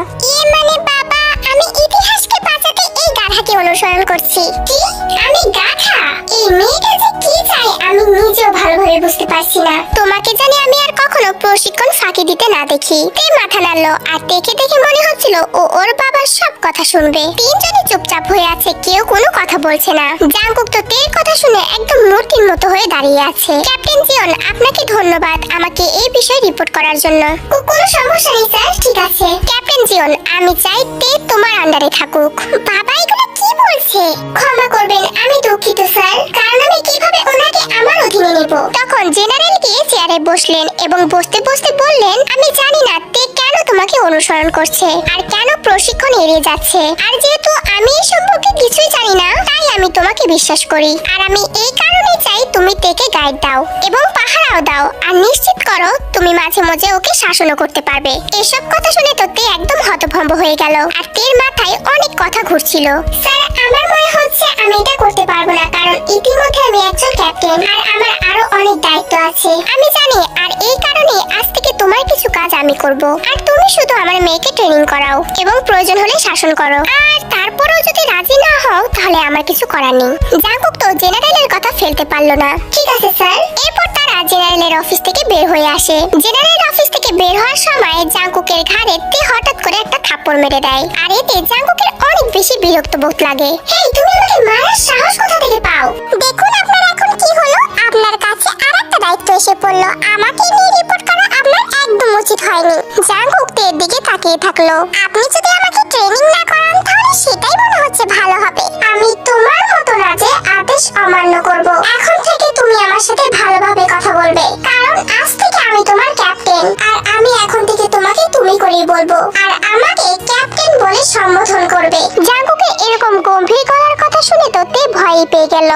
Speaker 1: মানে বাবা, আমি ইতিহাসকে বাঁচাতে এই গাধাকে অনুসরণ করছি। কি? আমি গাধা? এই মেয়েটা যে কি চায় আমি নিজেও ভালোভাবে বুঝতে পারছি না। তোমাকে জানি আমি আর কখনো প্রশিক্ষণ ফাঁকি দিতে না দেখি। তে মাথা নাড়লো আর তেকে দেখে মনে হচ্ছিল ও ওর বাবার সব কথা শুনবে। তিনজনই চুপচাপ হয়ে আছে, কেউ কোনো কথা বলছে না। জাঙ্কুক তো তের কথা শুনে একদম মূর্তির মতো হয়ে দাঁড়িয়ে আছে। ক্যাপ্টেন জিয়ন, আপনাকে ধন্যবাদ আমাকে এই বিষয়ে রিপোর্ট করার জন্য। কোনো সমস্যা নেই স্যার, ঠিক আছে। ক্যাপ্টেন জিয়ন, আমি চাই তে তোমার আন্ডারে থাকুক। বাবা এগুলো কি বলছে? ক্ষমা করবেন, আমি দুঃখিত স্যার, কারণ আমি কিভাবে ওনাকে আমার অধীনে নেব। তখন জেনারেল গিয়ে চেয়ারে বসলেন এবং বসতে বসতে বললেন, আমি জানি না তে কেন তোমাকে অনুসরণ করছে আর কেন প্রশিক্ষণ এড়িয়ে যাচ্ছে। আর যেহেতু আমি এই সম্পর্কে কিছুই জানি না, তাই আমি তোমাকে বিশ্বাস করি। আর আমি এই কারণে চাই তুমি তেকে গাইড দাও এবং পাহারাও দাও আর নিশ্চিত করো তুমি মাঝে মাঝে ওকে শাসনও করতে পারবে। এসব কথা শুনে তো তে একদম হতভম্ব হয়ে গেল আর তের মাথায় অনেক কথা ঘুরছিল। স্যার, আমার মনে হচ্ছে আমি এটা করতে পারবো না, কারণ ইতিমধ্যে আমি একজন ক্যাপ্টেন আর আমার আরো অনেক দায়িত্ব আছে। আমি জানি, আর এই কারণে আজ থেকে তোমার কিছু কাজ আমি করব আর তুমি শুধু আমার মেয়েকে ট্রেনিং করাও এবং প্রয়োজন হলে শাসন করো। আর তারপরেও যদি রাজি না হও তাহলে আমার কিছু করার নেই। জাঙ্কুক তো জেনারেলের কথা ফেলতে পারলো না। ঠিক আছে স্যার। এরপর তারা জেনারেলের অফিস থেকে বের হয়ে আসে। জেনারেল অফিস থেকে বের হওয়ার সময় জাঙ্কুকের ঘাড়ে তে হঠাৎ করে একটা থাপ্পড় মেরে দেয় আর এতে জাঙ্কুকের অনেক বেশি বিরক্ত বোধ লাগে। হেই, তুমি আমাকে মারার সাহস কোথা থেকে পাও? দেখুন আপনার এখন কি হলো, আপনার কাছে আরেকটা দায়িত্ব এসে পড়লো। আমাকে নিয়ে রিপোর্ট করা আপনার একদম উচিত হয়নি। জাঙ্কুক তের দিকে তাকিয়ে থাকলো। আপনি যদি আমাকে ট্রেনিং না করান তাহলে সেটাই মনে হচ্ছে ভালো হবে। আমি তোমার মতো না যে আদেশ অমান্য করব। এখন থেকে তুমি আমার সাথে ভালোভাবে কথা বলবে, কারণ আজ থেকে আমি তোমার ক্যাপ্টেন আর আমি এখন থেকে তোমাকে তুমি করেই বলবো আর আমাকে ক্যাপ্টেন বলে সম্বোধন করবে। জাঙ্কুকের এরকম গম্ভীর গলার কথা শুনে তো তে ভয় পেয়ে গেল।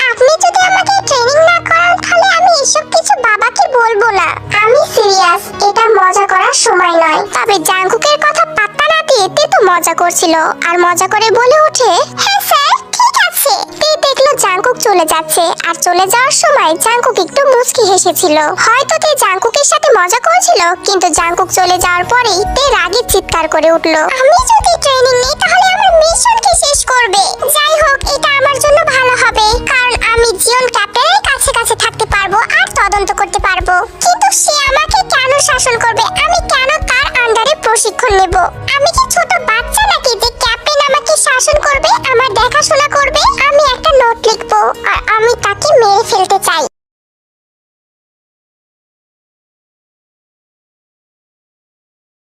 Speaker 1: আপনি যদি আমাকে ট্রেনিং না করান তাহলে আমি এসব কিছু বাবাকে বলবো না। আমি সিরিয়াস, এটা মজা করার সময় নয়। তবে জাঙ্কুকের কথা পাত্তা না দিয়ে তে তো মজা করছিল আর মজা করে বলে ওঠে, হ্যাঁ স্যার, ঠিক আছে। তে দেখলো জাঙ্কুক চলে যাচ্ছে আর চলে যাওয়ার সময় জাঙ্কুক একটু মুচকি হেসেছিল। হয়তো তে জাঙ্কুকের সাথে মজা করছিল, কিন্তু জাঙ্কুক চলে যাওয়ার পরেই তে রাগে চিৎকার করে উঠলো, আমি যদি ট্রেনিং নিই তাহলে আমার মিশনকে শেষ করবে। যাই হোক, এটা আমার জন্য ভালো হবে, কারণ আমি জিয়ন ক্যাপ্টেনের কাছে কাছে থাকতে পারবো আর তদন্ত করতে পারবো। কিন্তু সে আমাকে কেন শাসন করবে? আমি কেন তার আন্ডারে প্রশিক্ষণ নেব? আমি কি ছোট বাচ্চা নাকি যে ক্যাপ্টেন আমাকে শাসন করবে, আমার দেখাশোনা করবে? আমি